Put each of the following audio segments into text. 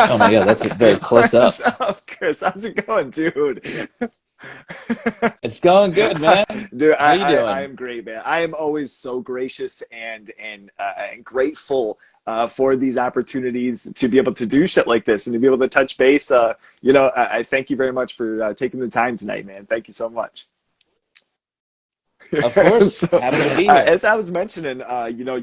Oh my God, that's very close What's up. up, Chris? How's it going, dude? It's going good, man. Dude, How you I doing? am great, man. I am always so gracious and grateful for these opportunities to be able to do shit like this and to be able to touch base. I thank you very much for taking the time tonight, man. Thank you so much. Of course, So, happy to be here. as I was mentioning,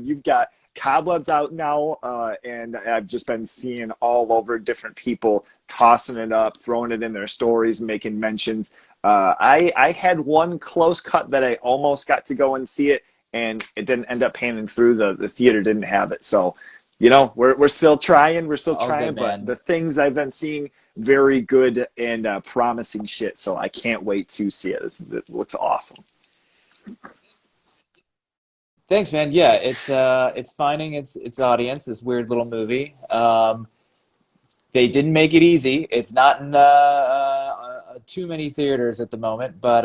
you've got Cobwebs out now, and I've just been seeing all over different people tossing it up, throwing it in their stories, making mentions. I had one close cut that I almost got to go and see it, and it didn't end up panning through. The theater didn't have it, so we're still trying. We're still All trying, good, but man. the things I've been seeing, very good and promising shit. So I can't wait to see it. It looks awesome. Thanks, man. Yeah, it's finding its audience. This weird little movie. They didn't make it easy. It's not in too many theaters at the moment, but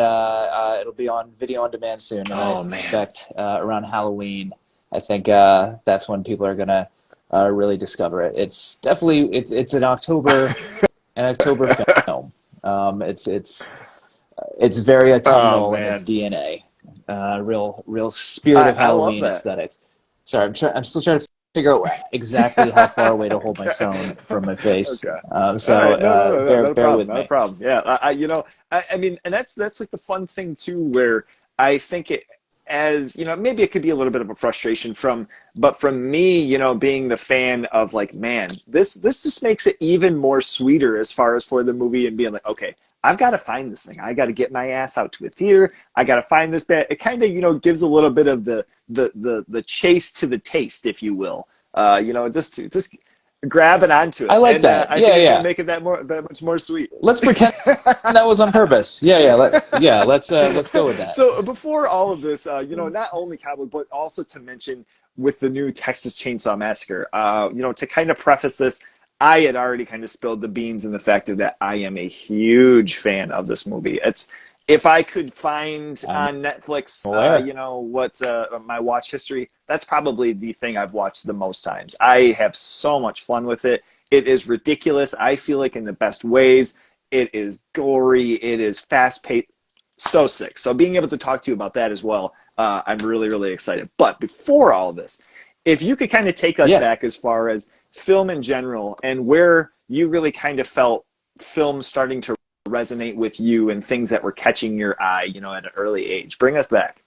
it'll be on video on demand soon, and I Oh man. suspect around Halloween. I think that's when people are gonna really discover it. It's definitely it's an October film. It's very Oh autumnal in its man. DNA. Real spirit of I love Halloween that. aesthetics. Sorry, I'm still trying to figure out exactly how far away to hold my phone from my face. Okay. All So right. No, no, no, no, bear not a bear problem. with Not a me. problem. Yeah. I mean, and that's like the fun thing too, where I think it, as maybe it could be a little bit of a frustration but from me, being the fan of like, man, this just makes it even more sweeter as far as for the movie and being like, okay, I've got to find this thing. I got to get my ass out to a theater. I got to find this bit. It kind of, gives a little bit of the chase to the taste, if you will. Just grabbing onto I it, like and that. I think Yeah, it's going to yeah. make it that much more sweet. Let's pretend that was on purpose. Yeah, yeah. Let's go with that. So before all of this, not only Cowboy, but also to mention with the new Texas Chainsaw Massacre, to kind of preface this, I had already kind of spilled the beans in the fact that I am a huge fan of this movie. It's if I could find I'm on Netflix, aware. what my watch history, that's probably the thing I've watched the most times. I have so much fun with it. It is ridiculous. I feel like in the best ways. It is gory. It is fast paced. So sick. So being able to talk to you about that as well, I'm really, really excited. But before all of this, if you could kind of take us Yeah. back as far as film in general and where you really kind of felt film starting to resonate with you and things that were catching your eye, at an early age. Bring us back.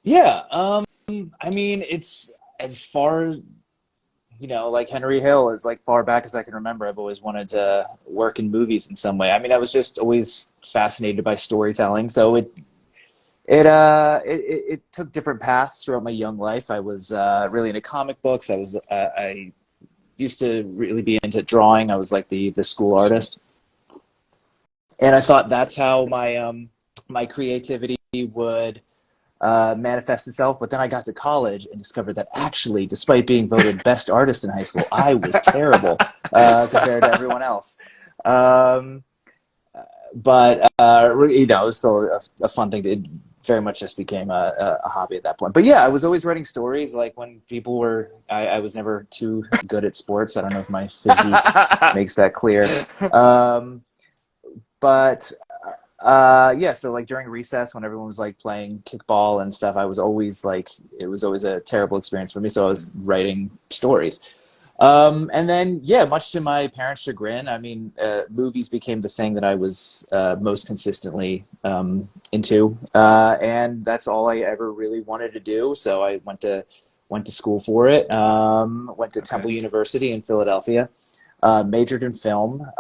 Yeah. I mean, it's as far like Henry Hill, as like far back as I can remember, I've always wanted to work in movies in some way. I mean, I was just always fascinated by storytelling. So it took different paths throughout my young life. I was really into comic books. I used to really be into drawing. I was like the school artist, and I thought that's how my creativity would manifest itself. But then I got to college and discovered that actually, despite being voted best artist in high school, I was terrible compared to everyone else. Um, but it was still a fun thing. It very much just became a hobby at that point. But yeah, I was always writing stories. Like when people were, I was never too good at sports. I don't know if my physique makes that clear. Um, but yeah, so like during recess when everyone was like playing kickball and stuff, I was always like, it was always a terrible experience for me. So I was writing stories. And then, yeah, much to my parents' chagrin, I mean, movies became the thing that I was most consistently into, and that's all I ever really wanted to do. So I went to school for it. Went to Okay. Temple University in Philadelphia, majored in film,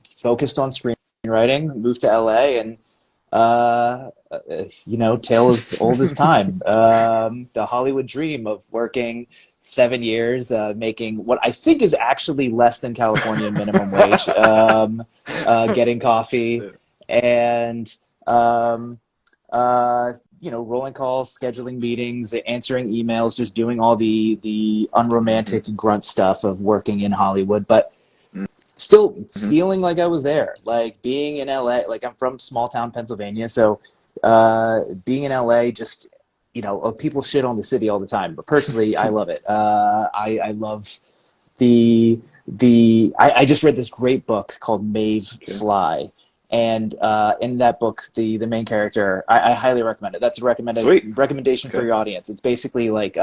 focused on screenwriting, moved to LA, and tale as old as time. The Hollywood dream of working 7 years, making what I think is actually less than California minimum wage, getting coffee Shit. and um, rolling calls, scheduling meetings, answering emails, just doing all the Mm-hmm. unromantic grunt stuff of working in Hollywood, but still Mm-hmm. feeling like I was there, like being in LA. Like I'm from small town Pennsylvania, so being in LA, just people shit on the city all the time, but personally, I love it. I love I just read this great book called Maeve Fly. And in that book, the main character, I highly recommend it. That's a Sweet. recommendation for your audience. It's basically like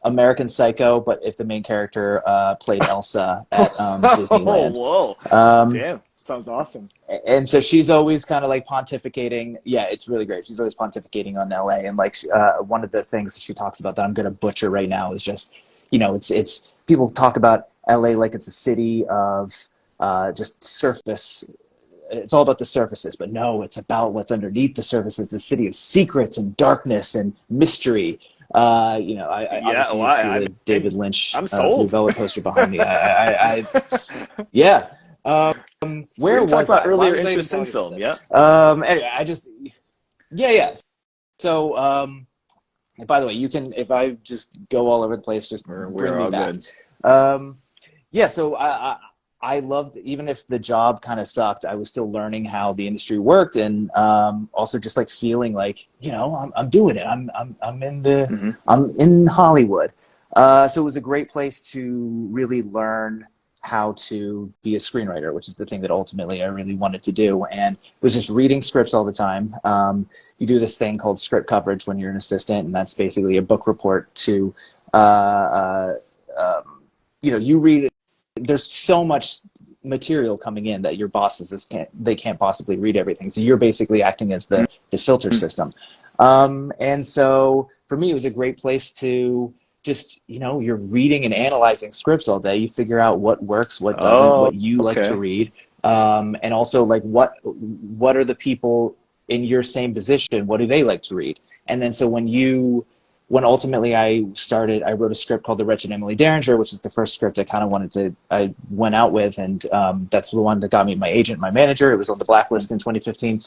American Psycho, but if the main character played Elsa at Disneyland. Oh, whoa. Um, Damn. Sounds awesome. and so she's always kind of like pontificating. Yeah, it's really great. She's always pontificating on LA. And like one of the things that she talks about that I'm going to butcher right now is just, it's people talk about LA like it's a city of just surface. It's all about the surfaces, but no, it's about what's underneath the surfaces. The city of secrets and darkness and mystery. I obviously see the David Lynch Blue Velvet poster behind me. Yeah. Where was about I? earlier interest in film? Yeah. Anyway, yeah. So, by the way, you can, if I just go all over the place, just bring me back. Good. So I loved, even if the job kind of sucked, I was still learning how the industry worked, and also just like feeling like, I'm doing it. I'm in Hollywood. So it was a great place to really learn how to be a screenwriter, which is the thing that ultimately I really wanted to do, and was just reading scripts all the time. You do this thing called script coverage when you're an assistant, and that's basically a book report to, you read it. There's so much material coming in that your bosses can't possibly read everything. So you're basically acting as the filter system. And so for me, it was a great place to just, you're reading and analyzing scripts all day. You figure out what works, what doesn't, what you like to read. And also like what are the people in your same position? What do they like to read? And then so when ultimately I wrote a script called The Wretched Emily Derringer, which is the first script I went out with. And that's the one that got me my agent, my manager. It was on the blacklist in 2015.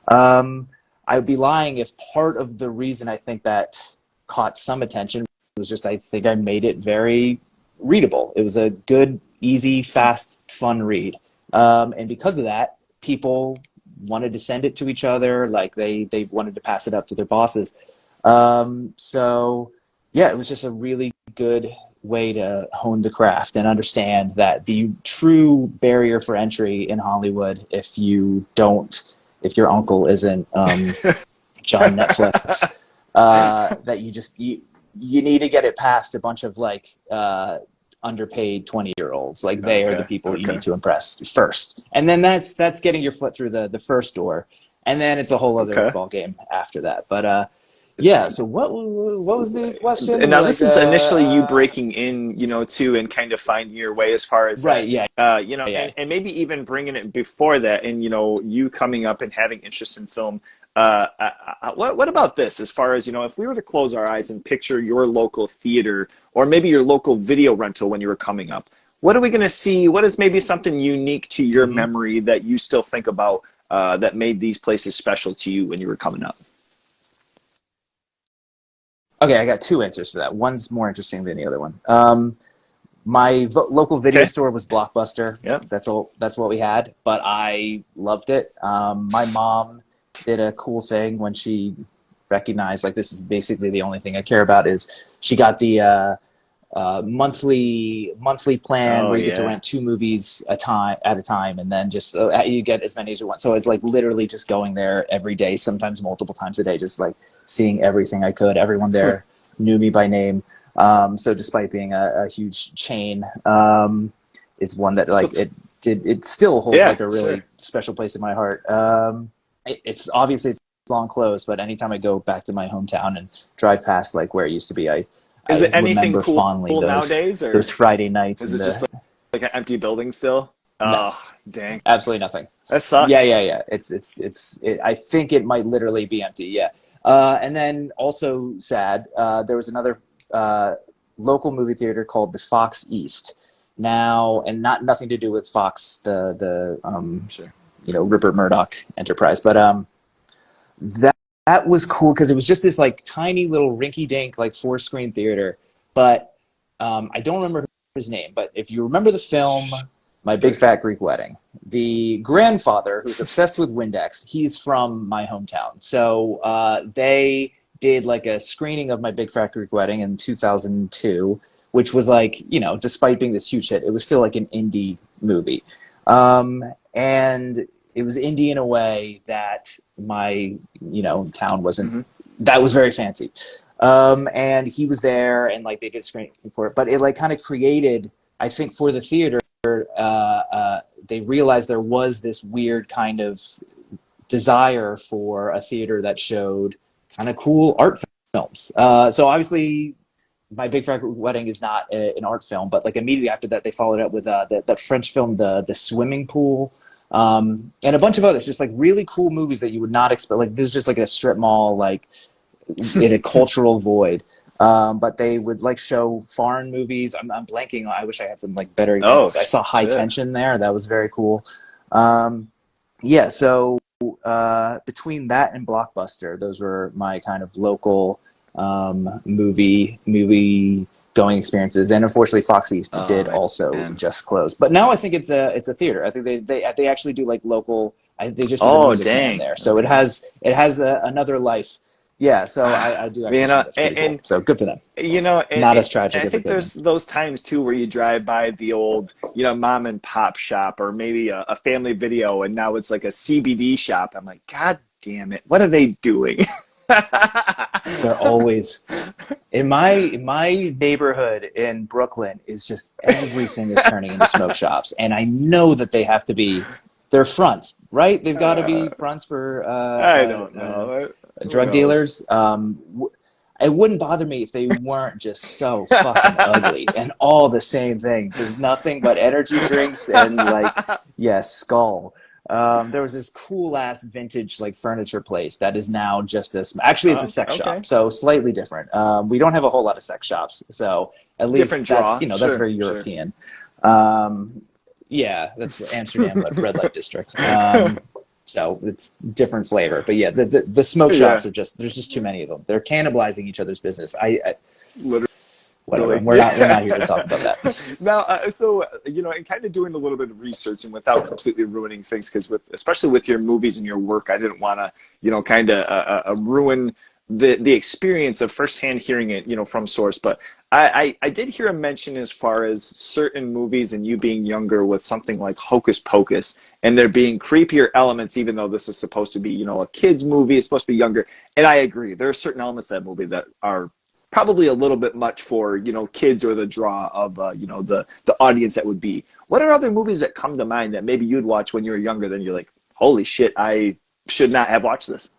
I would be lying if part of the reason I think that caught some attention was just, I think I made it very readable. It was a good, easy, fast, fun read. And because of that, people wanted to send it to each other. Like they wanted to pass it up to their bosses. So yeah, it was just a really good way to hone the craft and understand that the true barrier for entry in Hollywood, if your uncle isn't, John Netflix, that you need to get it past a bunch of like, underpaid 20-year-olds. Like they are the people you need to impress first. And then that's getting your foot through the first door. And then it's a whole other ball game after that. But, yeah. So what was the question? And now this is initially you breaking in, too, and kind of finding your way as far as right. That, yeah. And maybe even bringing it before that, and you coming up and having interest in film. What about this? As far as if we were to close our eyes and picture your local theater or maybe your local video rental when you were coming up, what are we going to see? What is maybe something unique to your memory that you still think about that made these places special to you when you were coming up? Okay, I got two answers for that. One's more interesting than the other one. My local video store was Blockbuster. Yep. That's what we had, but I loved it. My mom did a cool thing when she recognized like this is basically the only thing I care about is she got the monthly plan where you get to rent 2 movies at a time, and then just you get as many as you want. So it's like literally just going there every day, sometimes multiple times a day, just like seeing everything I could. Everyone there knew me by name. So despite being a huge chain, it's one that like it still holds like a really special place in my heart. It's obviously it's long closed, but anytime I go back to my hometown and drive past like where it used to be, I remember cool fondly nowadays, or those Friday nights. Is it just like an empty building still? No, oh, dang! Absolutely nothing. That sucks. Yeah. I think it might literally be empty. Yeah. And then also sad. There was another local movie theater called the Fox East. Now, and nothing to do with Fox, the Rupert Murdoch enterprise, but that was cool because it was just this like tiny little rinky-dink like 4-screen theater. But I don't remember his name. But if you remember the film My Big Fat Greek Wedding, the grandfather who's obsessed with Windex, he's from my hometown. So they did like a screening of My Big Fat Greek Wedding in 2002 which was like, you know, despite being this huge hit, it was still like an indie movie. And it was indie in a way that my, you know, town wasn't, Mm-hmm. that was very fancy. And he was there and like they did screening for it, but it like kind of created, I think for the theater, they realized there was this weird kind of desire for a theater that showed kind of cool art films. So obviously my Big Fat Wedding is not an art film, but like immediately after that, they followed up with that French film, the Swimming Pool, and a bunch of others, just like really cool movies that you would not expect. Like this is just like a strip mall, like in a cultural void. But they would like show foreign movies. I'm blanking. I wish I had some like better Oh, examples. I saw High shit. Tension there. That was very cool. Yeah. So between that and Blockbuster, those were my kind of local movie going experiences. And unfortunately, Fox East did also man. just close. But now I think it's a theater. I think they actually do like local. They just do the Oh, Music Man dang. there, so Okay. it has another life. Yeah, so I do actually You think know, that's pretty cool. So good for them. you know, Not as tragic I as it think could there's those times too where you drive by the old, you know, mom and pop shop or maybe a family video, and now it's like a CBD shop. I'm like, God damn it, what are they doing? They're always in my neighborhood in Brooklyn is just everything is turning into smoke shops, and I know that they have to be. They're fronts, right? They've got to be fronts for I don't know. Who drug knows? dealers. It wouldn't bother me if they weren't just so fucking ugly and all the same thing. Just nothing but energy drinks and like, yeah, Skull. There was this cool ass vintage like furniture place that is now just actually it's a sex Okay. shop, so slightly different. We don't have a whole lot of sex shops, so at Different least that's, draw. you know, that's Sure, very sure. European. Yeah, that's Amsterdam red light district. So it's different flavor, but yeah, the smoke Yeah, shops are just there's just too many of them. They're cannibalizing each other's business. literally. Whatever. Yeah. We're not here to talk about that. Now, so you know, and kind of doing a little bit of research and without completely ruining things, because especially with your movies and your work, I didn't want to, you know, kind of ruin the experience of firsthand hearing it, you know, from source. But I did hear a mention as far as certain movies and you being younger with something like Hocus Pocus and there being creepier elements, even though this is supposed to be, you know, a kid's movie, it's supposed to be younger. And I agree, there are certain elements of that movie that are probably a little bit much for, you know, kids or the draw of you know, the audience that would be. What are other movies that come to mind that maybe you'd watch when you were younger, then you're like, holy shit, I should not have watched this?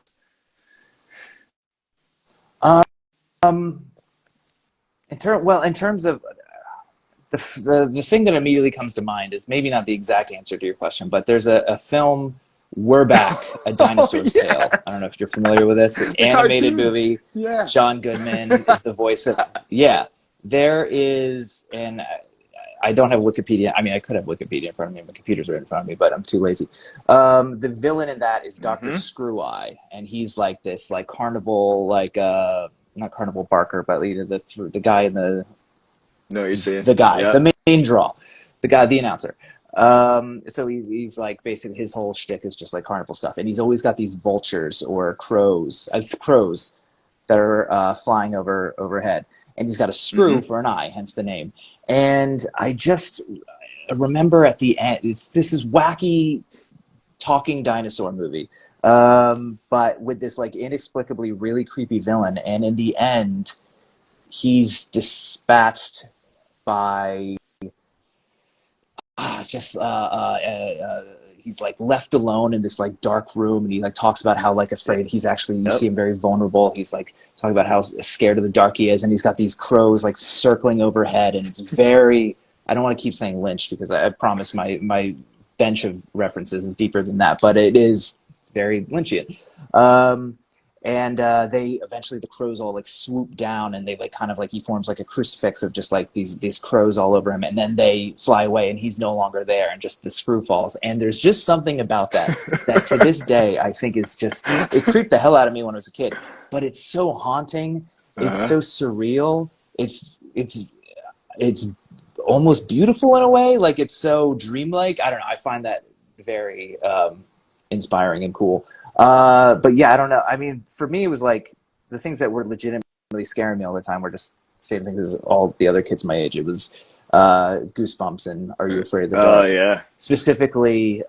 Um, in terms of the thing that immediately comes to mind is maybe not the exact answer to your question, but there's a film, We're Back, A Dinosaur's Oh, Tale. I don't yes. know if you're familiar with this. An The animated cartoon. movie. Yeah. John Goodman is the voice of. Yeah, there is, and I don't have Wikipedia. I mean, I could have Wikipedia in front of me. My computer's right in front of me, but I'm too lazy. The villain in that is Dr. Mm-hmm. Screw Eye, and he's like this, like carnival, like not Carnival Barker, but the guy in No, you're saying. the guy, Yeah. the main draw, the guy, the announcer. So he's like basically his whole shtick is just like carnival stuff, and he's always got these vultures or crows that are flying overhead, and he's got a screw for an eye, hence the name. And I just remember at the end, this is wacky talking dinosaur movie, but with this like inexplicably really creepy villain, and in the end, he's dispatched by he's like left alone in this like dark room, and he like talks about how like afraid he's actually, you see him very vulnerable. He's like talking about how scared of the dark he is, and he's got these crows like circling overhead, and it's very, I don't want to keep saying Lynch because I promise my bench of references is deeper than that, but it is very Lynchian. And they eventually, the crows all like swoop down, and they like kind of like, he forms like a crucifix of just like these crows all over him, and then they fly away, and he's no longer there, and just the screw falls. And there's just something about that to this day I think is just, it creeped the hell out of me when I was a kid, but it's so haunting, it's so surreal, it's almost beautiful in a way, like it's so dreamlike. I don't know, I find that very inspiring and cool. But yeah, I don't know. I mean, for me, it was like the things that were legitimately scaring me all the time were just same thing as all the other kids my age. It was Goosebumps and Are You Afraid of the Oh Dark? yeah. Specifically,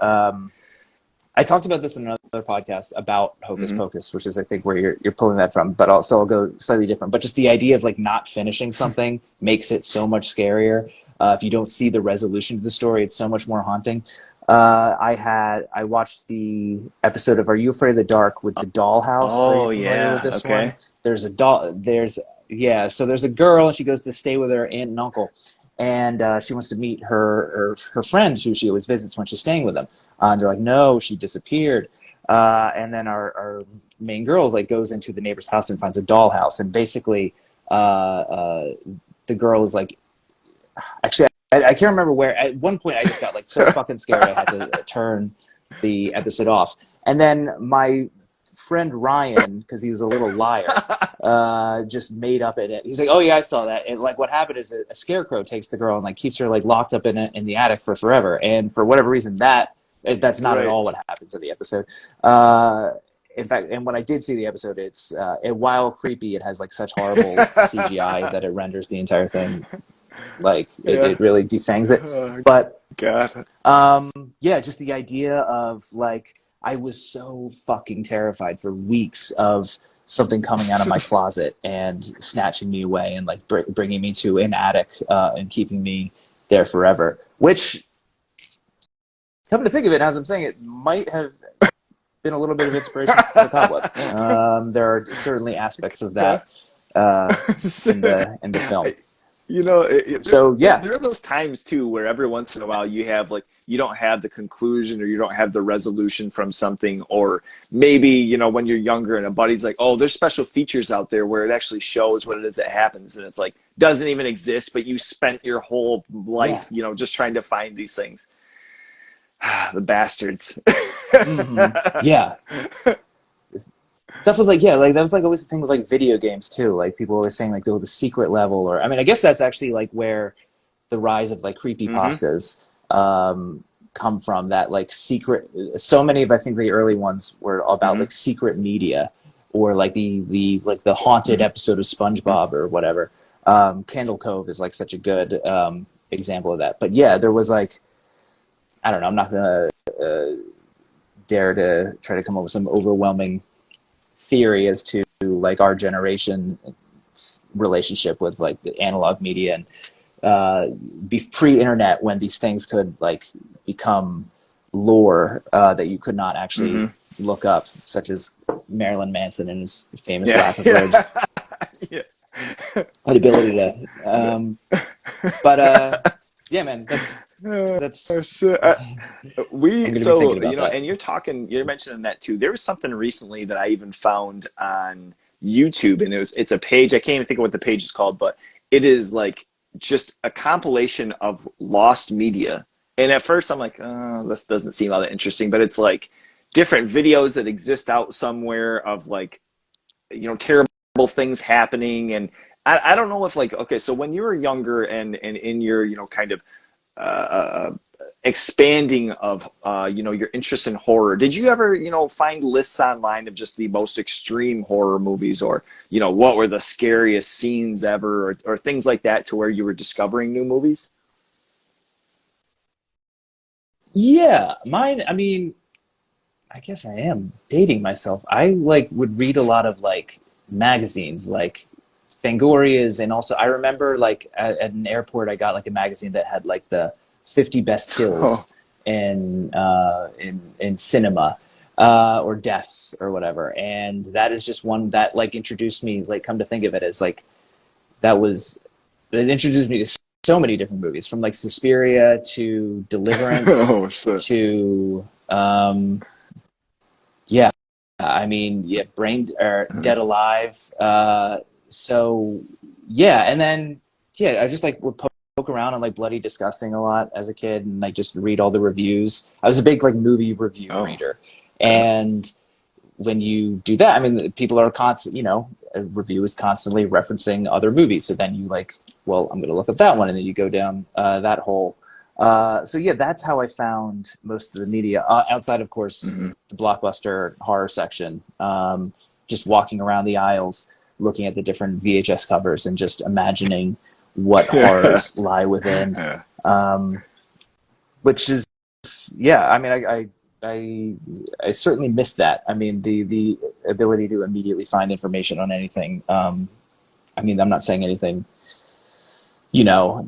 I talked about this in another podcast about Hocus Hmm. Pocus, which is I think where you're pulling that from. But also I'll go slightly different. But just the idea of like not finishing something makes it so much scarier. If you don't see the resolution to the story, it's so much more haunting. I watched the episode of Are You Afraid of the Dark with the dollhouse. Are you Oh familiar with yeah. this one? Okay. There's a doll. So there's a girl, and she goes to stay with her aunt and uncle, and she wants to meet her friend who she always visits when she's staying with them. And they're like, no, she disappeared. And then our main girl like goes into the neighbor's house and finds a dollhouse, and basically the girl is like, actually, I can't remember where. At one point, I just got like so fucking scared I had to turn the episode off. And then my friend Ryan, because he was a little liar, just made up in it. He's like, "Oh yeah, I saw that." And like, what happened is a scarecrow takes the girl and like keeps her like locked up in the attic for forever. And for whatever reason, that's not at Right. all what happens in the episode. In fact, and when I did see the episode, while creepy, it has like such horrible CGI that it renders the entire thing like Yeah. it really defangs it. Oh, But God. yeah, just the idea of like I was so fucking terrified for weeks of something coming out of my closet and snatching me away and like bringing me to an attic and keeping me there forever. Which, come to think of it, as I'm saying it, might have been a little bit of inspiration for the Cobweb. There are certainly aspects of Yeah. that in the film. You know, So yeah, there are those times too where every once in a while you have like you don't have the conclusion or you don't have the resolution from something, or maybe when you're younger and a buddy's like, oh, there's special features out there where it actually shows what it is that happens, and it's like doesn't even exist, but you spent your whole yeah. life just trying to find these things. The bastards. Yeah. Stuff was like, yeah, like that was like always the thing with like video games too. Like people always saying like, oh, the secret level, or I mean, I guess that's actually like where the rise of like creepy Hmm. pastas come from. That like secret. So many of I think the early ones were about Hmm. like secret media, or like the haunted episode of SpongeBob or whatever. Candle Cove is like such a good example of that. But yeah, there was like, I don't know. I'm not gonna dare to try to come up with some overwhelming theory as to like our generation's relationship with like the analog media and pre-internet, when these things could like become lore that you could not actually Hmm. look up, such as Marilyn Manson and his famous Yeah. lack of ribs, Yeah. the ability to but yeah, man, Oh, that's shit. I'm We gonna be thinking so about that. and you're mentioning that too. There was something recently that I even found on YouTube, and it's a page. I can't even think of what the page is called, but it is like just a compilation of lost media. And at first, I'm like, oh, this doesn't seem all that interesting, but it's like different videos that exist out somewhere of like terrible things happening. And I don't know if like, okay, so when you were younger and in your kind of uh, expanding of your interest in horror, did you ever find lists online of just the most extreme horror movies, or what were the scariest scenes ever, or things like that, to where you were discovering new movies? Yeah, mine. I mean, I guess I am dating myself. I like would read a lot of like magazines, like Fangoria's, and also I remember like at an airport, I got like a magazine that had like the 50 best Oh. kills in cinema or deaths or whatever, and that is just one that like introduced me. Like, come to think of it, as like that was it introduced me to so many different movies, from like Suspiria to Deliverance Oh shit. to yeah, I mean, yeah, Brain or Dead Alive. So yeah, and then yeah, I just like would poke around on like Bloody Disgusting a lot as a kid, and like just read all the reviews. I was a big like movie review Oh. reader, and when you do that, I mean, people are constant. A review is constantly referencing other movies. So then you like, well, I'm going to look up that one, and then you go down that hole. So yeah, that's how I found most of the media outside, of course, Hmm. the blockbuster horror section. Just walking around the aisles. looking at the different VHS covers and just imagining what Yeah. horrors lie within. Yeah. Um, which is, yeah, I mean, I I certainly miss that. I mean, the ability to immediately find information on anything. I mean, I'm not saying anything,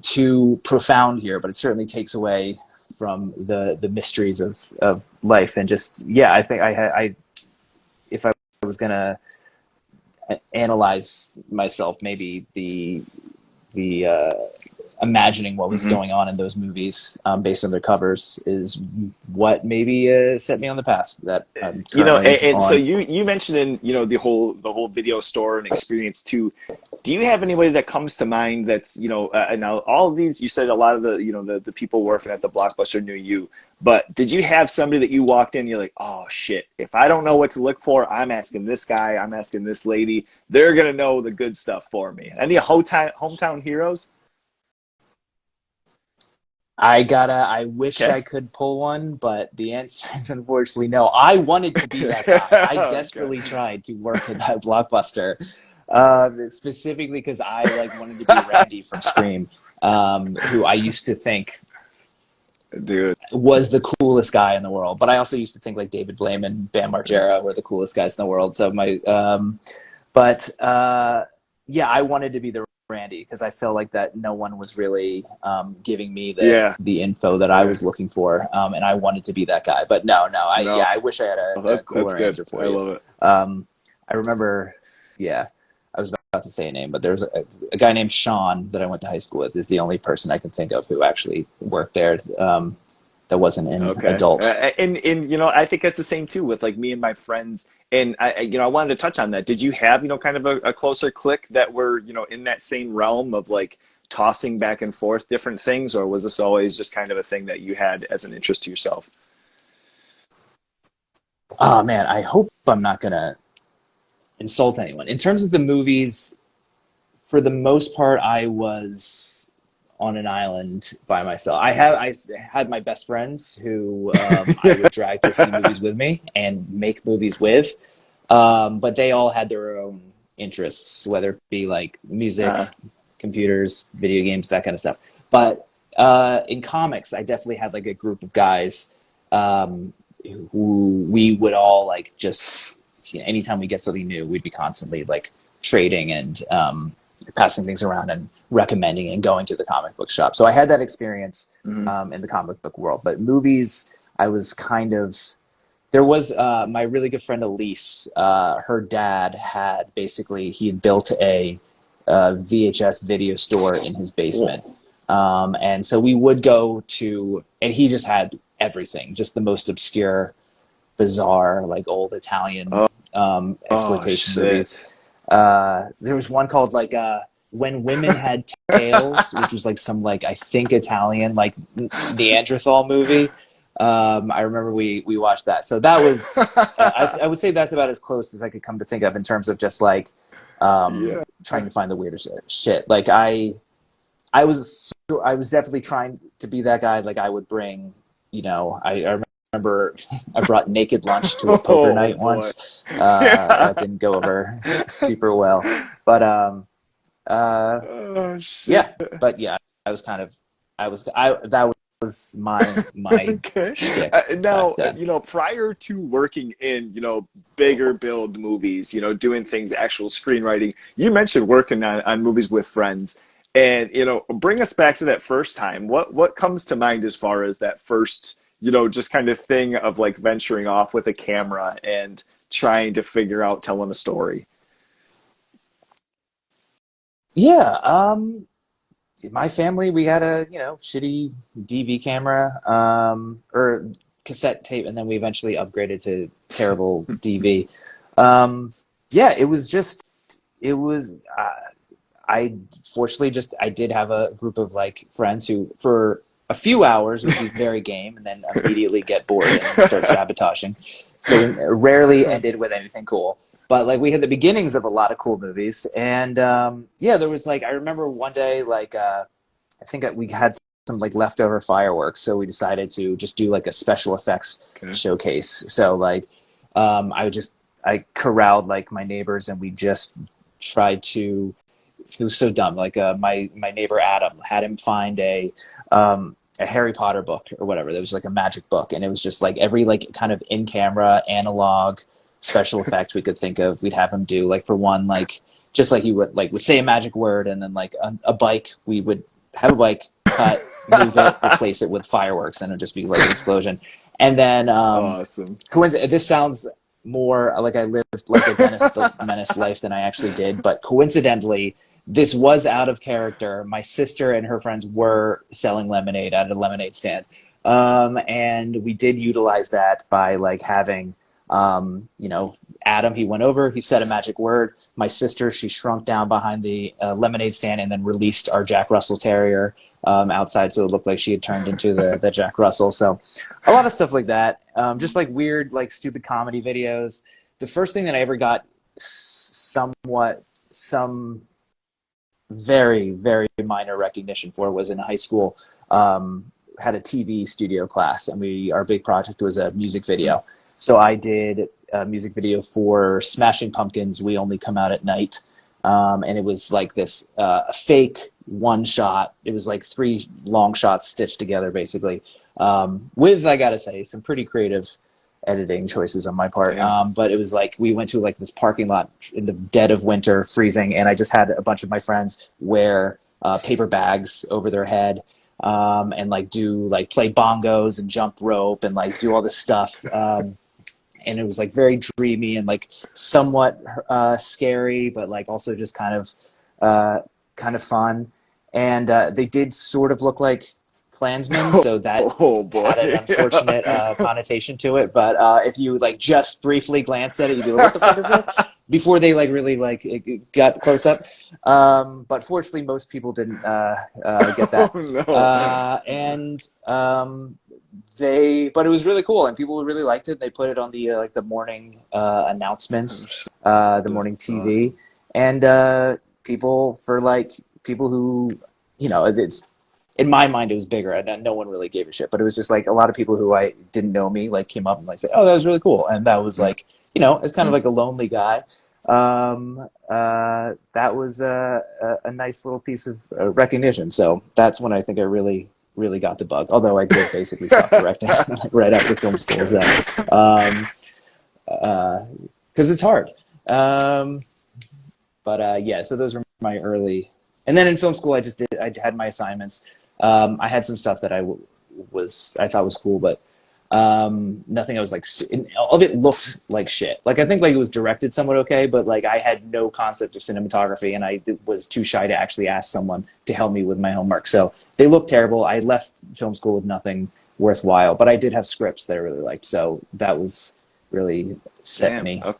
too profound here, but it certainly takes away from the mysteries of life. And just, yeah, I think I if I was gonna analyze myself, maybe the imagining what was Mhm. going on in those movies, based on their covers, is what maybe set me on the path that I'm currently And so on. you mentioned in the whole video store and experience too. Do you have anybody that comes to mind that's now all of these, you said a lot of the people working at the Blockbuster knew you, but did you have somebody that you walked in and you're like, oh shit, if I don't know what to look for, I'm asking this guy, I'm asking this lady, they're gonna know the good stuff for me. Any hometown heroes? I wish Okay. I could pull one, but the answer is unfortunately no. I wanted to be that guy. I Okay. desperately tried to work at that Blockbuster, specifically because I wanted to be Randy from Scream, who I used to think Dude. was the coolest guy in the world. But I also used to think like David Blaine and Bam Margera were the coolest guys in the world. So but yeah, I wanted to be the Randy because I felt like that no one was really giving me Yeah. the info that I Yeah. was looking for, and I wanted to be that guy. But no, No, I wish I had a that's cooler good. answer for I you. love it. I remember, yeah, I was about to say a name, but there's a guy named Sean that I went to high school with. Is the only person I can think of who actually worked there. That wasn't an Okay. adult. And I think that's the same too with like me and my friends. And I wanted to touch on that. Did you have, kind of a closer clique that were, in that same realm of like tossing back and forth different things, or was this always just kind of a thing that you had as an interest to yourself? Oh man, I hope I'm not gonna insult anyone. In terms of the movies, for the most part, I was on an island by myself. I had my best friends who I would drag to see movies with me and make movies with, but they all had their own interests, whether it be like Uh, music, computers, video games, that kind of stuff. But in comics, I definitely had like a group of guys, um, who we would all like just, anytime we get something new, we'd be constantly like trading and passing things around and recommending and going to the comic book shop. So I had that experience mhm. in the comic book world. But movies, I was kind of, there was my really good friend Elise. Her dad had basically, he had built a VHS video store in his basement. Cool. And so we would go to, and he just had everything, just the most obscure, bizarre, like old Italian Oh, oh exploitation shit. movies. There was one called like When Women Had Tails, which was like some like I think Italian like Neanderthal movie. I remember we watched that. So that was, I would say that's about as close as I could come to think of in terms of just like Yeah. trying to find the weirdest shit. Like I was definitely trying to be that guy. Like I would bring, I remember I brought naked lunch to a poker Oh night boy. once. Yeah. That didn't go over super well, but uh, Oh shit. yeah, but yeah, I was kind of, I that was my Okay. shtick back Now, then. prior to working in, bigger build movies, doing things, actual screenwriting, you mentioned working on movies with friends. And, bring us back to that first time. What comes to mind as far as that first, just kind of thing of like venturing off with a camera and trying to figure out telling a story? Yeah, my family, we had a shitty DV camera, or cassette tape, and then we eventually upgraded to terrible DV. Um, yeah, it was. I fortunately just I did have a group of like friends who for a few hours would be very game and then immediately get bored and start sabotaging. So it rarely ended with anything cool. But like we had the beginnings of a lot of cool movies, and yeah, there was like I remember one day like I think we had some like leftover fireworks, so we decided to just do like a special effects Okay. showcase. So like I corralled like my neighbors and we just tried to, it was so dumb. Like my neighbor Adam had him find a Harry Potter book or whatever. There was like a magic book, and it was just like every like kind of in camera analog special effect we could think of. We'd have him do like for one, like just like he would say a magic word, and then like a bike. We would have a bike, cut, move it, replace it with fireworks, and it'd just be like an explosion. And then Awesome. this sounds more like I lived like a Dennis the Menace life than I actually did, but coincidentally, this was out of character. My sister and her friends were selling lemonade at a lemonade stand. And we did utilize that by like having, Adam, he went over, he said a magic word. My sister, she shrunk down behind the lemonade stand and then released our Jack Russell Terrier outside. So it looked like she had turned into the Jack Russell. So a lot of stuff like that. Just like weird, like stupid comedy videos. The first thing that I ever got some very, very minor recognition for was in high school. Had a TV studio class, and our big project was a music video. So I did a music video for Smashing Pumpkins' "We Only Come Out at Night," and it was like this fake one shot. It was like 3 long shots stitched together, basically, with, I gotta say, some pretty creative editing choices on my part. Yeah. But it was like we went to like this parking lot in the dead of winter, freezing, and I just had a bunch of my friends wear paper bags over their head, and like play bongos and jump rope and like do all this stuff. And it was like very dreamy and like somewhat scary, but like also just kind of fun. And they did sort of look like Klansmen, so that had an unfortunate connotation to it. But if you like just briefly glanced at it, you'd be like, "What the fuck is this?" Before they like really like it got close up. But fortunately, most people didn't get that. But it was really cool, and people really liked it. They put it on the like the morning announcements, the morning TV, awesome. And people who, it's. In my mind, it was bigger, and no one really gave a shit. But it was just like a lot of people who I didn't know me like came up and like said, "Oh, that was really cool," and that was like, it's kind of like a lonely guy. That was a nice little piece of recognition. So that's when I think I really, really got the bug. Although I did basically stop directing right after film school, because it's hard. Yeah. So those were my early. And then in film school, I had my assignments. I had some stuff that I thought was cool, but nothing I was like, all of it looked like shit. Like I think like it was directed somewhat okay, but like I had no concept of cinematography, and I was too shy to actually ask someone to help me with my homework. So they looked terrible. I left film school with nothing worthwhile, but I did have scripts that I really liked. So that was really set me on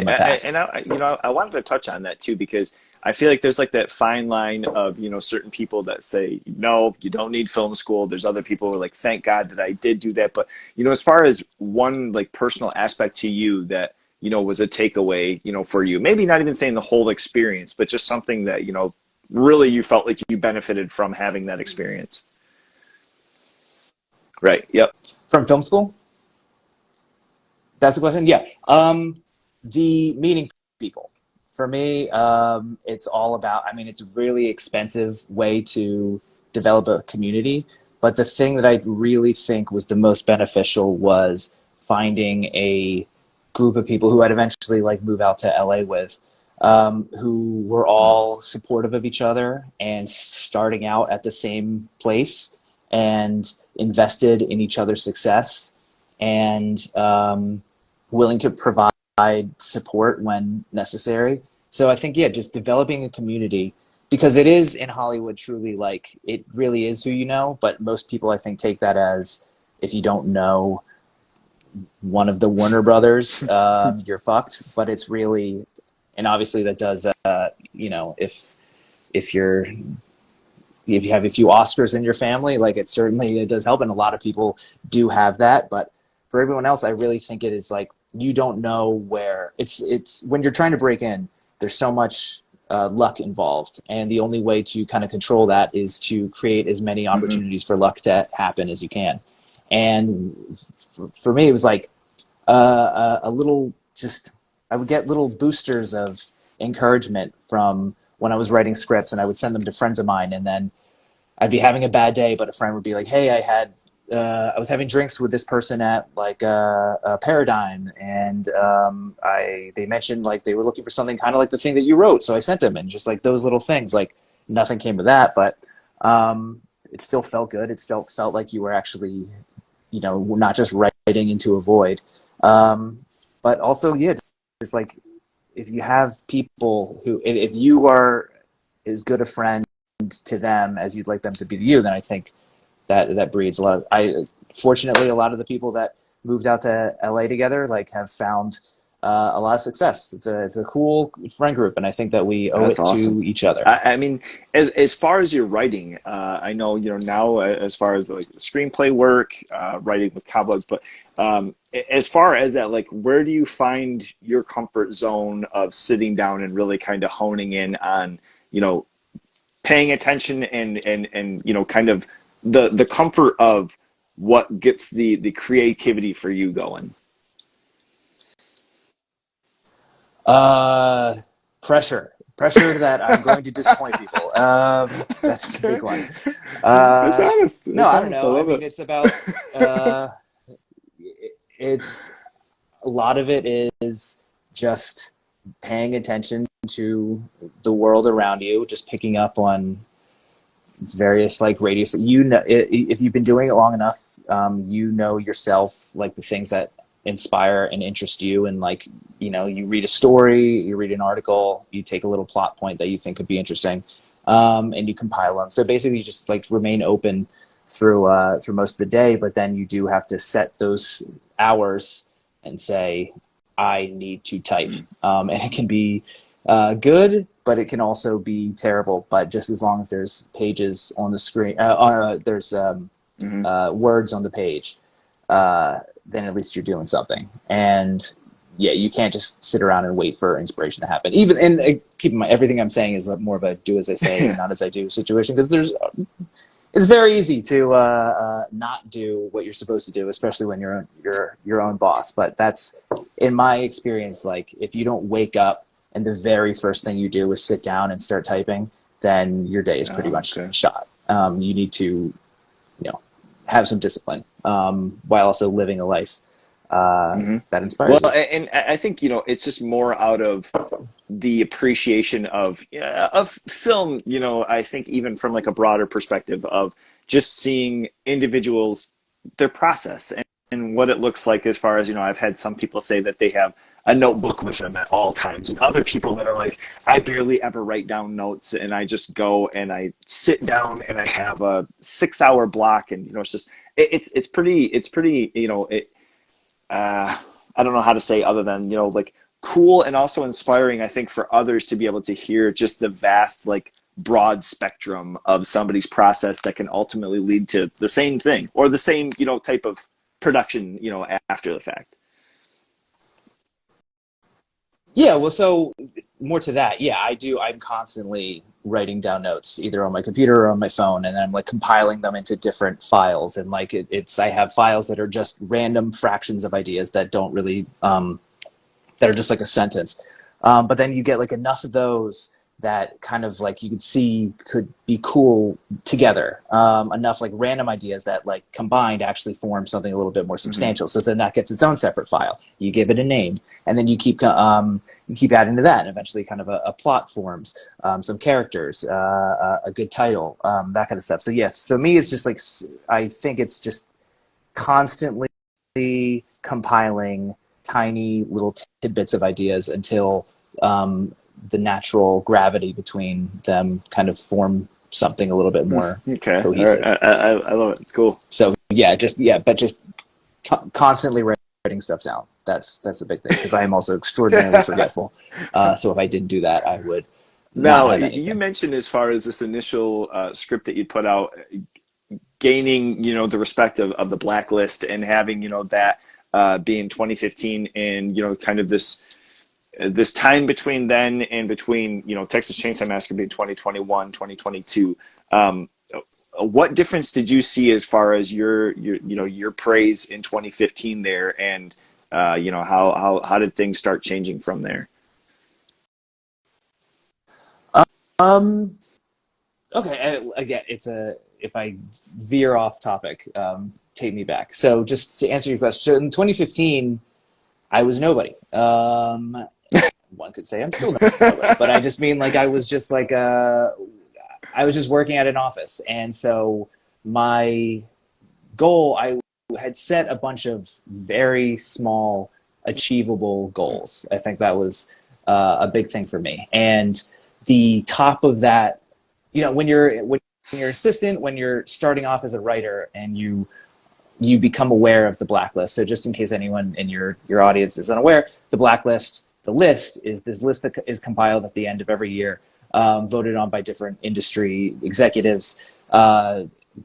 my path. And I wanted to touch on that too, because I feel like there's like that fine line of, certain people that say, no, you don't need film school. There's other people who are like, thank God that I did do that. But, as far as one like personal aspect to you that, was a takeaway, for you, maybe not even saying the whole experience, but just something that, really you felt like you benefited from having that experience. Right. Yep. From film school? That's the question? Yeah. The meeting people. For me, it's all about, it's a really expensive way to develop a community. But the thing that I really think was the most beneficial was finding a group of people who I'd eventually like move out to LA with, who were all supportive of each other and starting out at the same place and invested in each other's success and willing to provide support when necessary. So I think, just developing a community, because it is in Hollywood truly like, it really is who you know, but most people I think take that as if you don't know one of the Warner Brothers, you're fucked. But it's really, and obviously that does, if you have a few Oscars in your family, like it does help, and a lot of people do have that. But for everyone else, I really think it is like, you don't know where it's when you're trying to break in, there's so much luck involved, and the only way to kind of control that is to create as many opportunities for luck to happen as you can. And for me, it was like a little, just I would get little boosters of encouragement from when I was writing scripts, and I would send them to friends of mine, and then I'd be having a bad day, but a friend would be like, "Hey, I was having drinks with this person at like a Paradigm, and they mentioned like they were looking for something kind of like the thing that you wrote, so I sent them." And just like those little things, like nothing came of that, but it still felt good. It still felt like you were actually, not just writing into a void. But also, yeah, just like if you have people who, if you are as good a friend to them as you'd like them to be to you, then I think that breeds a lot of, fortunately, a lot of the people that moved out to LA together like have found a lot of success. It's a cool friend group, and I think that we owe That's it awesome. to each other. I mean, as far as your writing, I know now as far as like screenplay work, writing with Cobwebs, but as far as that, like, where do you find your comfort zone of sitting down and really kind of honing in on, paying attention and kind of the comfort of what gets the creativity for you going? Uh, pressure that I'm going to disappoint people. That's the Okay, big one. that's Uh, honest. no, That's I don't honest. I know. I love mean, it. it's about uh, it's a lot of it is just paying attention to the world around you, just picking up on various like radius. If you've been doing it long enough, you know yourself, like the things that inspire and interest you, and like you read a story, you read an article, you take a little plot point that you think could be interesting, and you compile them. So basically, you just like remain open through most of the day, but then you do have to set those hours and say, I need to type, and it can be good, but it can also be terrible. But just as long as there's pages on the screen, there's Hmm. words on the page, then at least you're doing something. And yeah, you can't just sit around and wait for inspiration to happen. Even and keep in mind, everything I'm saying is more of a do as I say, not as I do situation, because it's very easy to not do what you're supposed to do, especially when you're your own boss. But that's in my experience. Like if you don't wake up and the very first thing you do is sit down and start typing, then your day is pretty Oh, much okay. shot. You need to have some discipline while also living a life Hmm. that Well, inspires you. and I think it's just more out of the appreciation of film. I think even from like a broader perspective of just seeing individuals, their process and what it looks like. As far as I've had some people say that they have a notebook with them at all times, and other people that are like, I barely ever write down notes, and I just go and I sit down and I have a 6 hour block, and it's just it's pretty uh, I don't know how to say other than like cool and also inspiring. I think for others to be able to hear just the vast like broad spectrum of somebody's process that can ultimately lead to the same thing or the same type of production after the fact. Yeah, well, so more to that. Yeah, I do. I'm constantly writing down notes either on my computer or on my phone, and then I'm like compiling them into different files. And like it's I have files that are just random fractions of ideas that don't really that are just like a sentence. But then you get like enough of those that kind of like you could see could be cool together. Enough like random ideas that like combined actually form something a little bit more Hmm. substantial. So then that gets its own separate file. You give it a name, and then you keep adding to that, and eventually kind of a plot forms, some characters, a good title, that kind of stuff. So yes, so me it's just like I think it's just constantly compiling tiny little tidbits of ideas until the natural gravity between them kind of form something a little bit more Okay, all right. cohesive. I love it. It's cool. So but just constantly writing stuff down. That's a big thing because I am also extraordinarily forgetful. So if I didn't do that, I would not Now, have you anything. mentioned as far as this initial script that you put out, gaining the respect of the blacklist and having that being 2015 and kind of this time between then and between Texas Chainsaw Massacre being 2021, 2022. What difference did you see as far as your praise in 2015 there, and how did things start changing from there? Um, okay, again, if I veer off topic, take me back. So just to answer your question, so in 2015, I was nobody. One could say I'm still nobody, but I just mean like I was just like I was just working at an office, and so my goal, I had set a bunch of very small, achievable goals. I think that was a big thing for me, and the top of that, when you're assistant, when you're starting off as a writer, and you become aware of the blacklist. So just in case anyone in your audience is unaware, the list is this list that is compiled at the end of every year, voted on by different industry executives.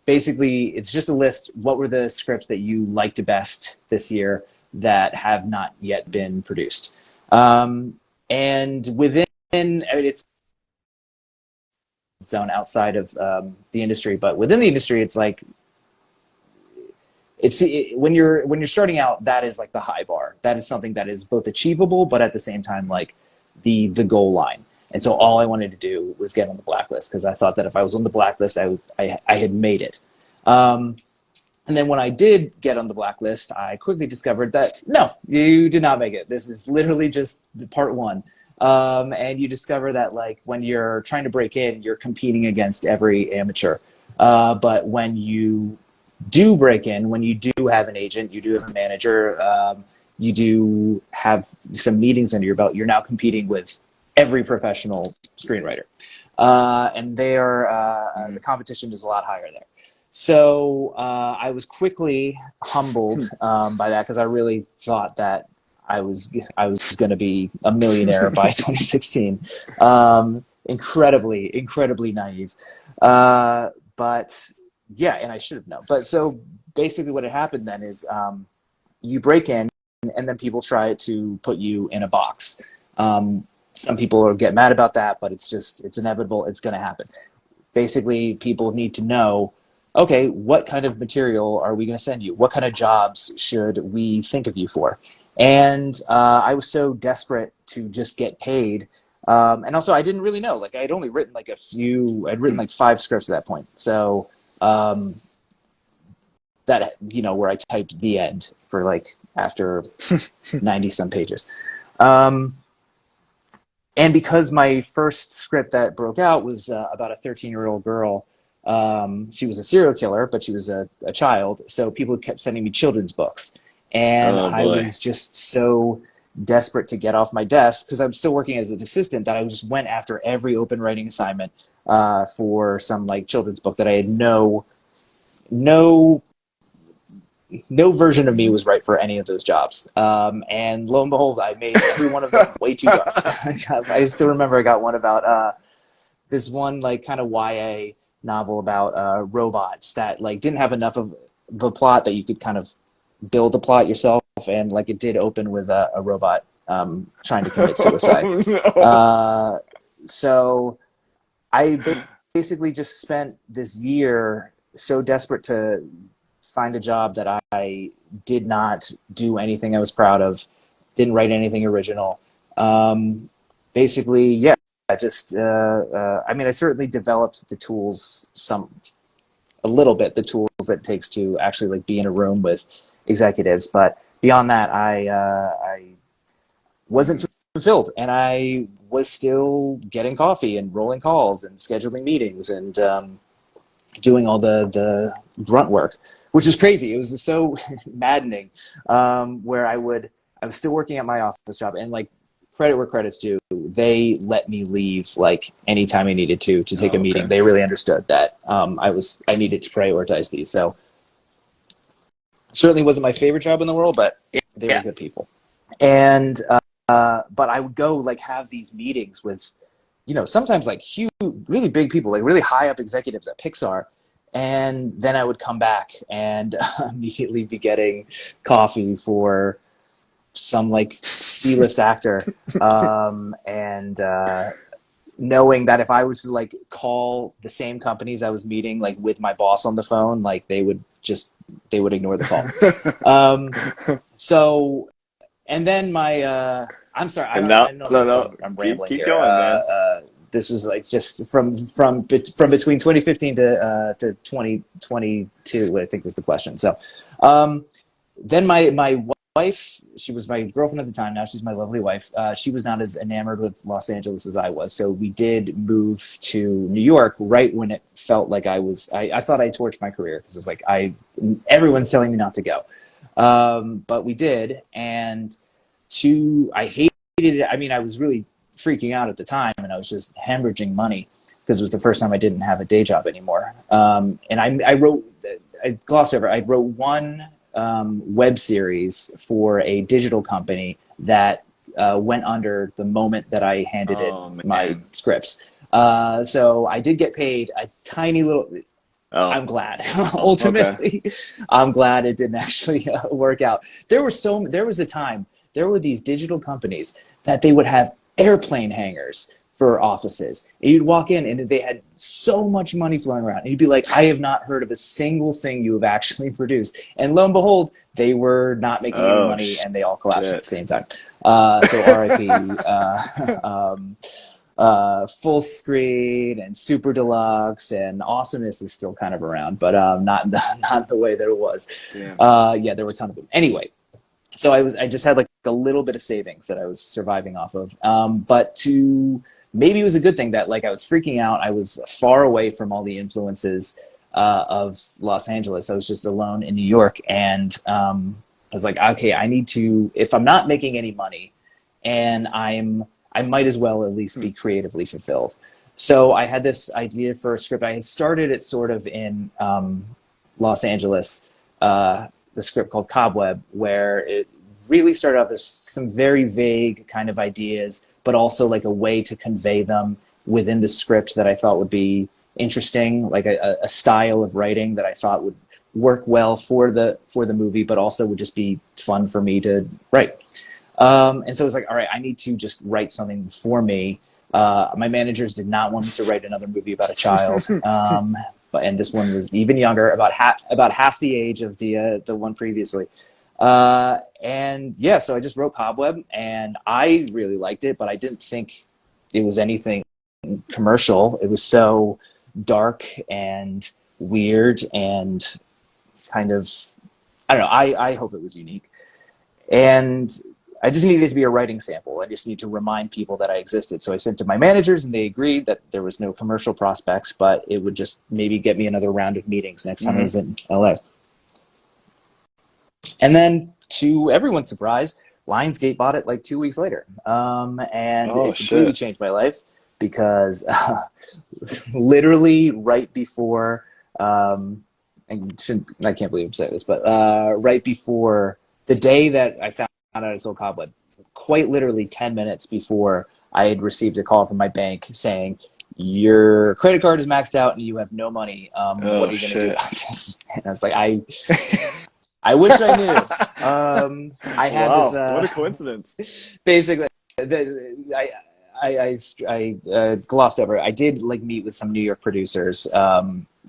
Basically, it's just a list. What were the scripts that you liked best this year that have not yet been produced? And within, I mean, it's zone outside of the industry, but within the industry, it's like when you're starting out, that is like the high bar. That is something that is both achievable, but at the same time, like the goal line. And so all I wanted to do was get on the blacklist, because I thought that if I was on the blacklist, I had made it. And then when I did get on the blacklist, I quickly discovered that no, you did not make it. This is literally just part one. And you discover that like when you're trying to break in, you're competing against every amateur. But when you do break in, when you do have an agent, you do have a manager, you do have some meetings under your belt, you're now competing with every professional screenwriter. And the competition is a lot higher there. So I was quickly humbled by that, because I really thought that I was going to be a millionaire by 2016. Incredibly naive. But yeah, and I should have known. But so basically what had happened then is you break in, and then people try to put you in a box. Some people get mad about that, but it's inevitable. It's going to happen. Basically, people need to know, okay, what kind of material are we going to send you? What kind of jobs should we think of you for? And I was so desperate to just get paid. And also, I didn't really know. Like, I'd only written like I'd written like 5 scripts at that point. So that, where I typed the end for like after 90 some pages. And because my first script that broke out was about a 13-year-old girl, she was a serial killer, but she was a child. So people kept sending me children's books. And I was just so desperate to get off my desk, because I'm still working as an assistant, that I just went after every open writing assignment for some like children's book that I had no version of me was right for any of those jobs. And lo and behold, I made every one of them way too dark. I still remember I got one about this one like kind of YA novel about robots that like didn't have enough of a plot that you could kind of build a plot yourself, and like it did open with a robot trying to commit suicide. No. So I basically just spent this year so desperate to find a job that I did not do anything I was proud of, didn't write anything original. Basically, yeah, I just, I mean, I certainly developed the tools, a little bit, the tools that it takes to actually like be in a room with executives. But beyond that, I wasn't fulfilled, and I was still getting coffee and rolling calls and scheduling meetings and doing all the grunt work, which is crazy. It was so maddening, where I was still working at my office job, and like credit where credit's due, they let me leave like anytime I needed to take a meeting. They really understood that I needed to prioritize these. So certainly wasn't my favorite job in the world, but they were good people. And but I would go like have these meetings with, sometimes like huge, really big people, like really high up executives at Pixar. And then I would come back and immediately be getting coffee for some like C-list actor. And knowing that if I was to like call the same companies I was meeting, like with my boss on the phone, like they would ignore the call. So, and then my, I'm sorry. I'm rambling keep here. Going, man. this was like just from between 2015 to 2022, I think was the question. So then my wife, she was my girlfriend at the time. Now she's my lovely wife. She was not as enamored with Los Angeles as I was. So we did move to New York right when it felt like I thought I torched my career, because it was like, everyone's telling me not to go. But we did. And I hated it. I mean, I was really freaking out at the time, and I was just hemorrhaging money because it was the first time I didn't have a day job anymore. And I glossed over, I wrote one web series for a digital company that went under the moment that I handed in my scripts. So I did get paid a tiny little. I'm glad. Ultimately, okay. I'm glad it didn't actually work out. There was a time there were these digital companies that they would have airplane hangars for offices. And you'd walk in and they had so much money flowing around. And you'd be like, I have not heard of a single thing you have actually produced. And lo and behold, they were not making any money, and they all collapsed at the same time. So RIP, Full Screen and Super Deluxe and Awesomeness is still kind of around, but not the way that it was. Yeah, there were a ton of them. Anyway, so I just had like a little bit of savings that I was surviving off of. But maybe it was a good thing that like I was freaking out. I was far away from all the influences of Los Angeles. I was just alone in New York, and I was like, okay, I need to, if I'm not making any money, and I might as well at least be creatively fulfilled. So I had this idea for a script. I had started it sort of in Los Angeles, the script called Cobweb, where it really started off as some very vague kind of ideas, but also like a way to convey them within the script that I thought would be interesting, like a style of writing that I thought would work well for the movie, but also would just be fun for me to write. And so it was like, all right, I need to just write something for me. My managers did not want me to write another movie about a child. And this one was even younger, about half the age of the one previously. And yeah, so I just wrote Cobweb, and I really liked it, but I didn't think it was anything commercial. It was so dark and weird and kind of, I don't know, I hope it was unique. And I just needed it to be a writing sample. I just need to remind people that I existed. So I sent to my managers, and they agreed that there was no commercial prospects, but it would just maybe get me another round of meetings next time I was in LA. And then, to everyone's surprise, Lionsgate bought it like 2 weeks later. And it completely changed my life, because literally right before, I can't believe I'm saying this, but right before the day that I found out I sold Cobweb, quite literally 10 minutes before, I had received a call from my bank saying, your credit card is maxed out and you have no money. What are you going to do about this? And I was like, I wish I knew. I had this. What a coincidence! Basically, I glossed over it. I did like meet with some New York producers.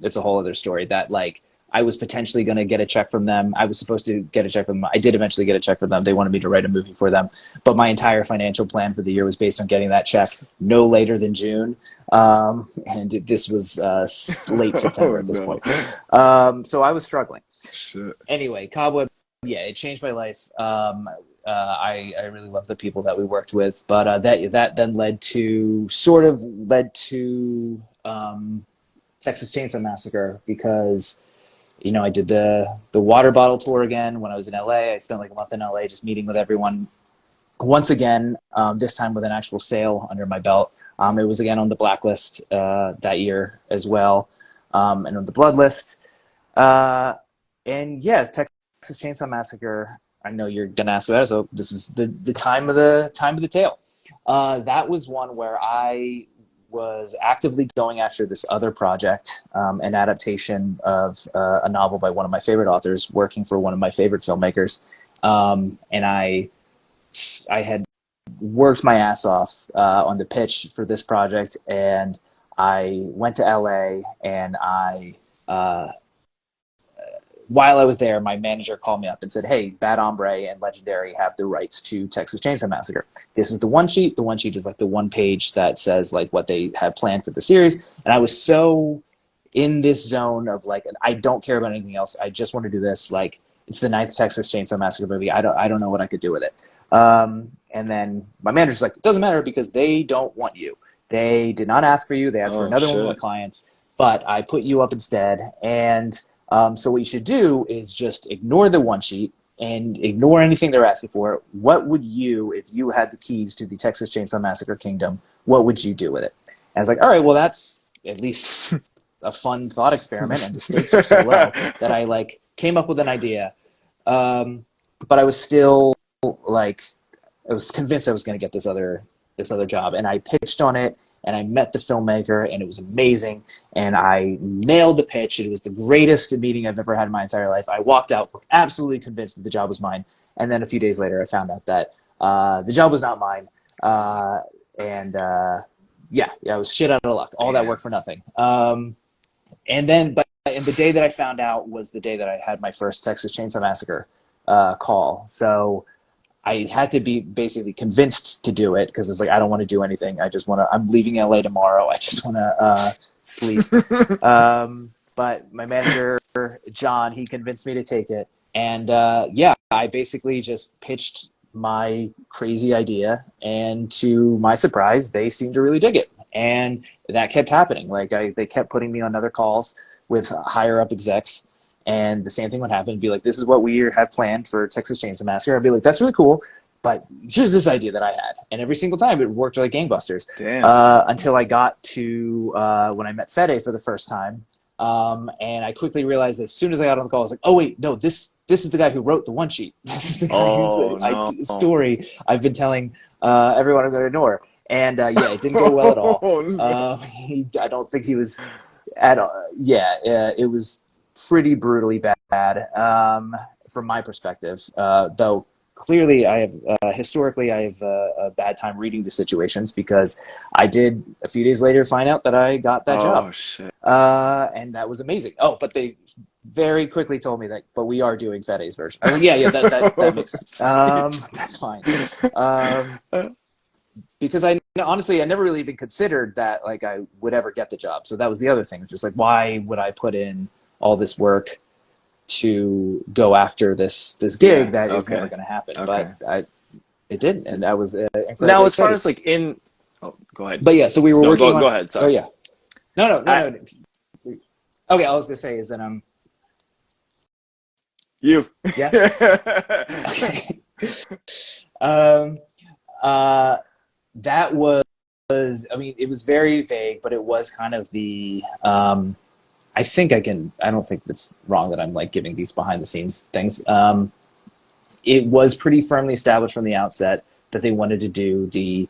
It's a whole other story that like I was potentially going to get a check from them. I was supposed to get a check from them. I did eventually get a check from them. They wanted me to write a movie for them, but my entire financial plan for the year was based on getting that check no later than June. And this was late September at this point. So I was struggling. Shit. Anyway, Cobweb, yeah, it changed my life. I really love the people that we worked with, but that then led to Texas Chainsaw Massacre, because I did the water bottle tour again when I was in LA. I spent like a month in LA just meeting with everyone once again, this time with an actual sale under my belt. It was again on the blacklist that year as well, and on the blood list. And yeah, Texas Chainsaw Massacre, I know you're gonna ask about it, so this is the time of the tale. That was one where I was actively going after this other project, an adaptation of a novel by one of my favorite authors, working for one of my favorite filmmakers. And I had worked my ass off on the pitch for this project, and I went to LA, and I while I was there, my manager called me up and said, "Hey, Bad Hombre and Legendary have the rights to Texas Chainsaw Massacre. This is the one sheet. The one sheet is like the one page that says like what they have planned for the series." And I was so in this zone of like, I don't care about anything else. I just want to do this. Like, it's the ninth Texas Chainsaw Massacre movie. I don't know what I could do with it. And then my manager's like, "It doesn't matter because they don't want you. They did not ask for you. They asked for another one of my clients, but I put you up instead. And so what you should do is just ignore the one sheet and ignore anything they're asking for. What would you, if you had the keys to the Texas Chainsaw Massacre kingdom, what would you do with it?" And I was like, all right, well, that's at least a fun thought experiment, and the stakes are so low that I like came up with an idea. But I was still like, I was convinced I was going to get this other job, and I pitched on it, and I met the filmmaker, and it was amazing, and I nailed the pitch. It was the greatest meeting I've ever had in my entire life. I walked out absolutely convinced that the job was mine, and then a few days later, I found out that the job was not mine, yeah, I was shit out of luck. All that work for nothing. And the day that I found out was the day that I had my first Texas Chainsaw Massacre call. So I had to be basically convinced to do it because it's like, I don't want to do anything. I'm leaving LA tomorrow. I just want to sleep. But my manager, John, he convinced me to take it. And I basically just pitched my crazy idea. And to my surprise, they seemed to really dig it. And that kept happening. Like they kept putting me on other calls with higher up execs. And the same thing would happen. Be like, "This is what we have planned for Texas Chainsaw Massacre." I'd be like, "That's really cool, but here's this idea that I had." And every single time it worked like gangbusters. Damn. Until I got to when I met Fede for the first time. And I quickly realized as soon as I got on the call, I was like, "Oh wait, no, this is the guy who wrote the one sheet. This is the guy whose story I've been telling everyone I'm going to ignore." And it didn't go well at all. I don't think he was at all. It was pretty brutally bad from my perspective. Though clearly, I have historically I have a bad time reading the situations because I did a few days later find out that I got that job. Oh shit! And that was amazing. Oh, but they very quickly told me that, but we are doing Fede's version. I was like, that makes sense. That's fine. Because honestly, I never really even considered that like I would ever get the job. So that was the other thing. It's just like, why would I put in all this work to go after this gig that is never going to happen? Okay. But it didn't, and that was incredibly now as far exciting. as like in. Oh, go ahead. But yeah, so we were working on. Go ahead. Sorry. Oh yeah. No. Okay, I was gonna say is that You. Yeah. Okay. That was, I mean, it was very vague, but it was kind of the, I don't think it's wrong that I'm like giving these behind the scenes things. It was pretty firmly established from the outset that they wanted to do the,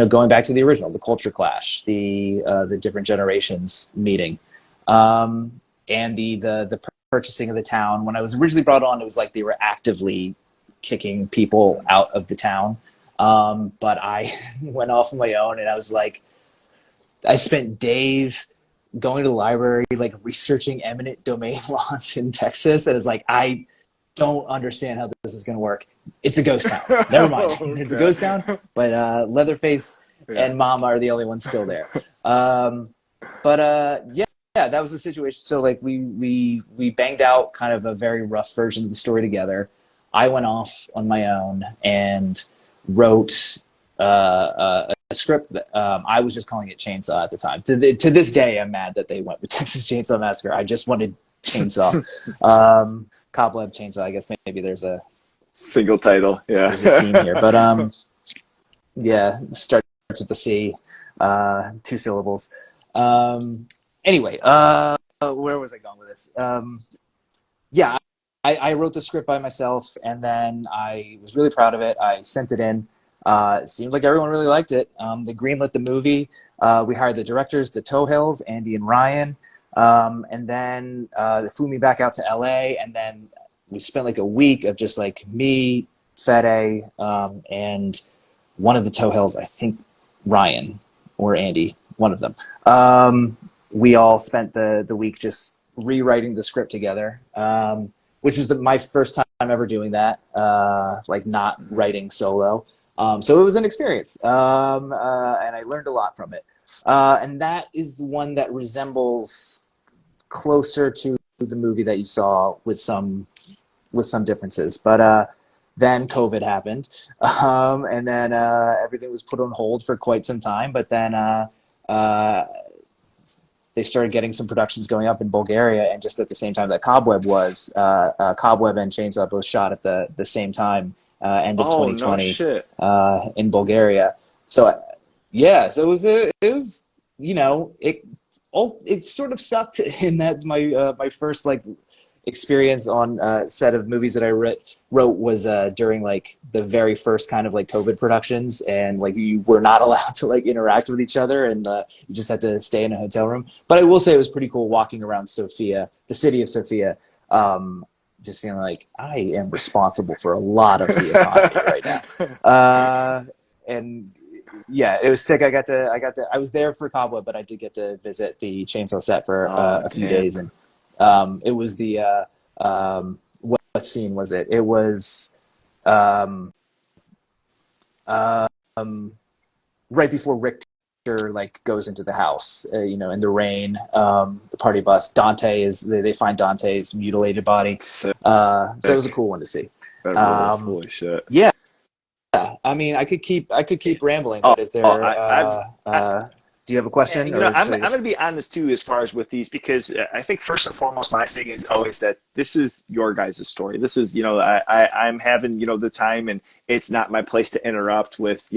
going back to the original, the culture clash, the different generations meeting, and the purchasing of the town. When I was originally brought on, it was like they were actively kicking people out of the town. But I went off on my own, and I was like, I spent days going to the library, like researching eminent domain laws in Texas. And it was like, I don't understand how this is going to work. It's a ghost town. Never mind. There's a ghost town, but Leatherface and Mama are the only ones still there. That was the situation. So like we banged out kind of a very rough version of the story together. I went off on my own and wrote a script that I was just calling it Chainsaw at the time. To this day, I'm mad that they went with Texas Chainsaw Massacre. I just wanted Chainsaw. Cobweb Chainsaw. I guess maybe there's a single title. Yeah, there's a theme here, but starts with the C, 2 syllables. Anyway, where was I going with this? I wrote the script by myself, and then I was really proud of it. I sent it in. It seemed like everyone really liked it. They greenlit the movie. We hired the directors, the Tohills, Andy and Ryan, and then they flew me back out to LA, and then we spent like a week of just like me, Fede, and one of the Tohills, I think Ryan or Andy, one of them. We all spent the week just rewriting the script together, which was my first time ever doing that, like not writing solo. So it was an experience, and I learned a lot from it. And that is the one that resembles closer to the movie that you saw with some differences. But then COVID happened, and then everything was put on hold for quite some time. But then they started getting some productions going up in Bulgaria, and just at the same time that Cobweb was, Cobweb and Chainsaw both shot at the same time, end of Oh, no 2020, shit. in Bulgaria. So yeah, so it was it sort of sucked in that my first like experience on set of movies that I wrote was during like the very first kind of like COVID productions, and like you were not allowed to like interact with each other, and you just had to stay in a hotel room. But I will say it was pretty cool walking around Sofia, the city of Sofia, just feeling like I am responsible for a lot of the economy right now. And yeah, it was sick. I was there for Cobweb, but I did get to visit the Chainsaw set for Oh, a few damn. days, and it was the what scene was it? It was um, right before Richter like goes into the house, in the rain, the party bus. They find Dante's mutilated body. Sick. So it was a cool one to see. That rules. Um, Holy shit. yeah, I mean, I could keep rambling, Oh, but is oh, there? Do you have a yeah, question, or I'm should I going just? to be honest too, as far as with these, because I think first and foremost, my thing is always that this is your guys' story. This is, I'm having, the time, and it's not my place to interrupt with,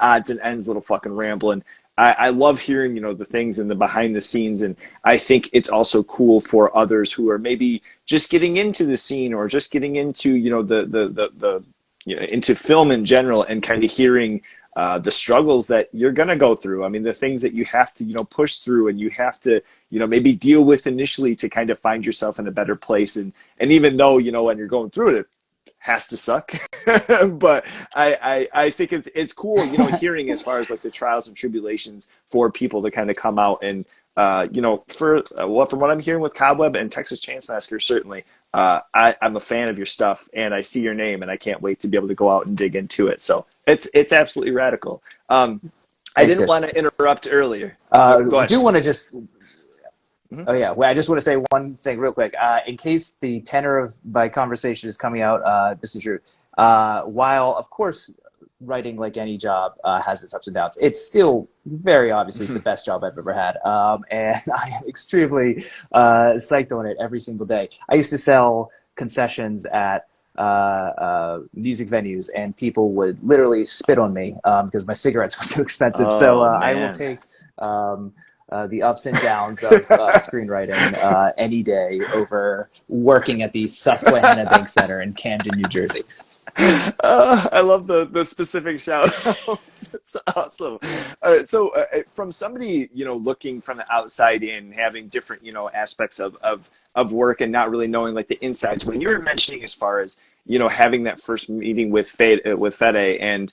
odds and ends, little fucking rambling. I love hearing, the things in the behind the scenes, and I think it's also cool for others who are maybe just getting into the scene or just getting into, the into film in general, and kind of hearing the struggles that you're going to go through. I mean, the things that you have to, push through, and you have to, maybe deal with initially to kind of find yourself in a better place. And even though, when you're going through it, it has to suck. But I think it's cool, hearing as far as like the trials and tribulations for people to kind of come out and, from what I'm hearing with Cobweb and Texas Chainsaw Massacre, certainly, I'm a fan of your stuff, and I see your name, and I can't wait to be able to go out and dig into it. So it's absolutely radical. I Thanks, didn't Sid. want to interrupt earlier. Go ahead. Do want to just Mhm. Oh yeah, well, I just want to say one thing real quick. In case the tenor of my conversation is coming out, this is true. While of course writing, like any job, has its ups and downs, it's still very obviously the best job I've ever had, and I am extremely psyched on it every single day. I used to sell concessions at music venues, and people would literally spit on me because my cigarettes were too expensive. So Oh I will man. take the ups and downs of screenwriting any day over working at the Susquehanna Bank Center in Camden, New Jersey. I love the specific shout outs. It's awesome. From somebody, looking from the outside in, having different, aspects of work and not really knowing like the insides, when you were mentioning as far as, having that first meeting with Fede and,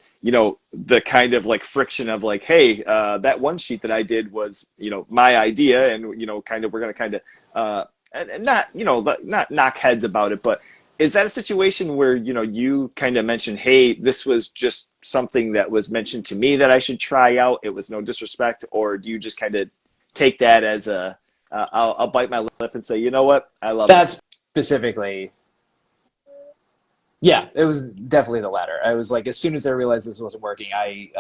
the kind of like friction of like, hey, that one sheet that I did was, my idea, and, kind of, we're going to kind of, and not, not knock heads about it, but is that a situation where, you kind of mentioned, hey, this was just something that was mentioned to me that I should try out? It was no disrespect, or do you just kind of take that as I'll bite my lip and say, you know what, I love it. That's specifically, yeah, it was definitely the latter. I was like, as soon as I realized this wasn't working, I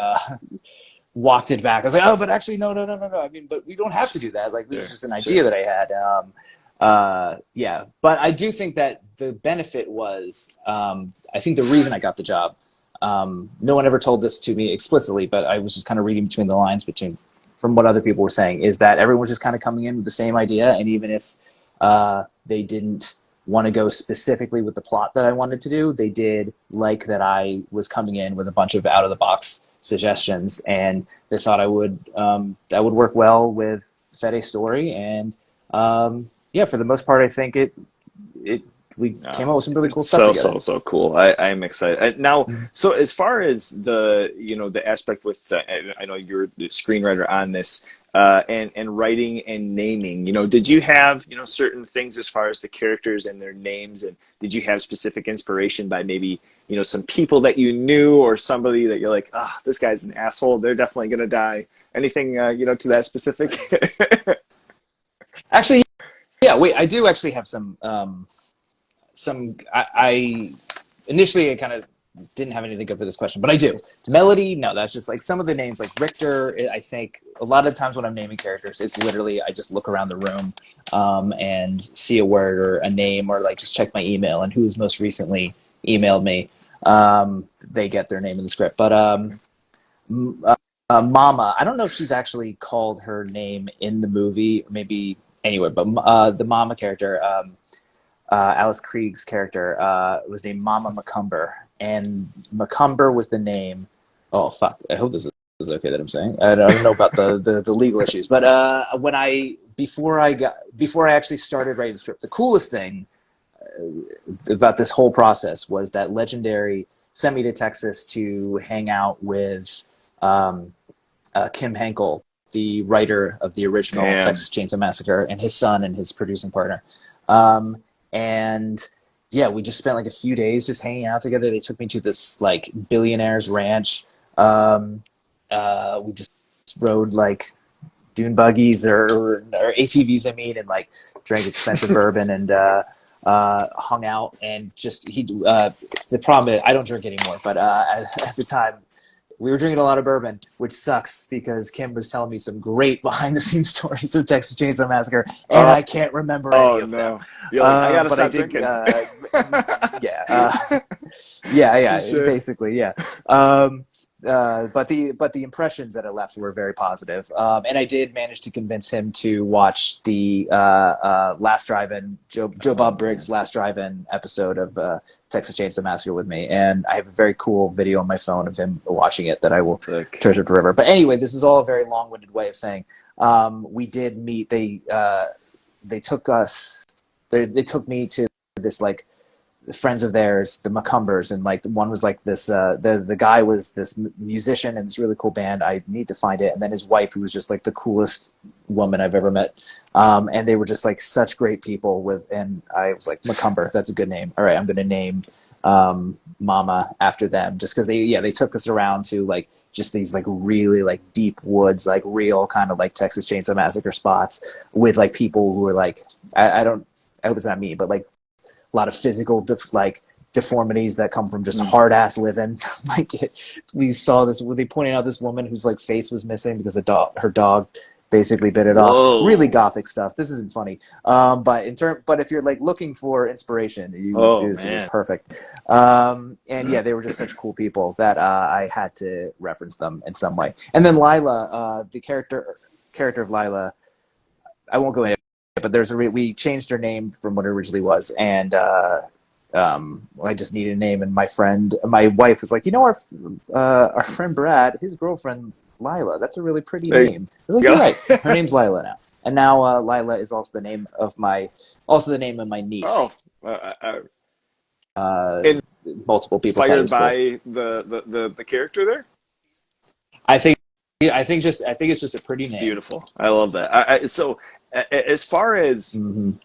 walked it back. I was like, oh, but actually, no. I mean, but we don't have to do that. Like, this Sure, is just an sure. idea that I had. Yeah, but I do think that the benefit was, I think the reason I got the job, no one ever told this to me explicitly, but I was just kind of reading between the lines from what other people were saying, is that everyone was just kind of coming in with the same idea. And even if they didn't want to go specifically with the plot that I wanted to do, they did like that I was coming in with a bunch of out of the box suggestions, and they thought that would work well with Fede's story. And yeah, for the most part, I think we came up with some really cool stuff together. So cool. I'm excited now. So as far as the the aspect with, I know you're the screenwriter on this. and writing and naming. Did you have certain things as far as the characters and their names, and did you have specific inspiration by maybe some people that you knew or somebody that you're like, this guy's an asshole, they're definitely gonna die? Anything to that specific? Actually, yeah. Wait, I do actually have some. I initially I kind of didn't have anything good for this question, but I do. Melody, no, that's just like some of the names, like Richter. I think a lot of times when I'm naming characters, it's literally I just look around the room and see a word or a name, or like just check my email and who's most recently emailed me. They get their name in the script, but Mama, I don't know if she's actually called her name in the movie, or maybe anywhere, but the Mama character, Alice Krieg's character, was named Mama Macumber, and Macumber was the name. Oh fuck! I hope this is okay that I'm saying. I don't know about the legal issues, but before I actually started writing the script, the coolest thing about this whole process was that Legendary sent me to Texas to hang out with Kim Henkel, the writer of the original Texas Chainsaw Massacre, and his son and his producing partner. And yeah, we just spent like a few days just hanging out together. They took me to this like billionaire's ranch. We just rode like dune buggies or ATVs, and like drank expensive bourbon and hung out, and just the problem is I don't drink anymore, but at the time we were drinking a lot of bourbon, which sucks because Kim was telling me some great behind-the-scenes stories of Texas Chainsaw Massacre, and I can't remember any of them. You're like, I gotta stop drinking. Yeah, basically, yeah. But the impressions that I left were very positive, and I did manage to convince him to watch the Last Drive-In, Joe Bob Briggs' Last Drive-In episode of Texas Chainsaw Massacre with me, and I have a very cool video on my phone of him watching it that I will treasure forever. But anyway, this is all a very long-winded way of saying we did meet. They took me to this like friends of theirs, the Macumbers, and like one was like this the guy was this musician in this really cool band. I need to find it. And then his wife, who was just like the coolest woman I've ever met, and they were just like such great people and I was like, Macumber, that's a good name. All right, I'm gonna name Mama after them, just because they took us around to like just these like really like deep woods, like real kind of like Texas Chainsaw Massacre spots with like people who were like I hope it's not me, but like a lot of physical deformities that come from just hard ass living. We saw this. They pointed out this woman whose like face was missing because her dog basically bit it off. Really gothic stuff. This isn't funny. But if you're like looking for inspiration, it was perfect. And yeah, they were just such cool people that I had to reference them in some way. And then Lila, the character of Lila, I won't go into it, but we changed her name from what it originally was, and I just needed a name, and my wife was like, our friend Brad, his girlfriend Lila, that's a really pretty name. I was like, you're right, her name's Lila now, and now Lila is also the name of my niece. And multiple people inspired by the character there. I think it's just a pretty name. Beautiful. I love that. So as far as one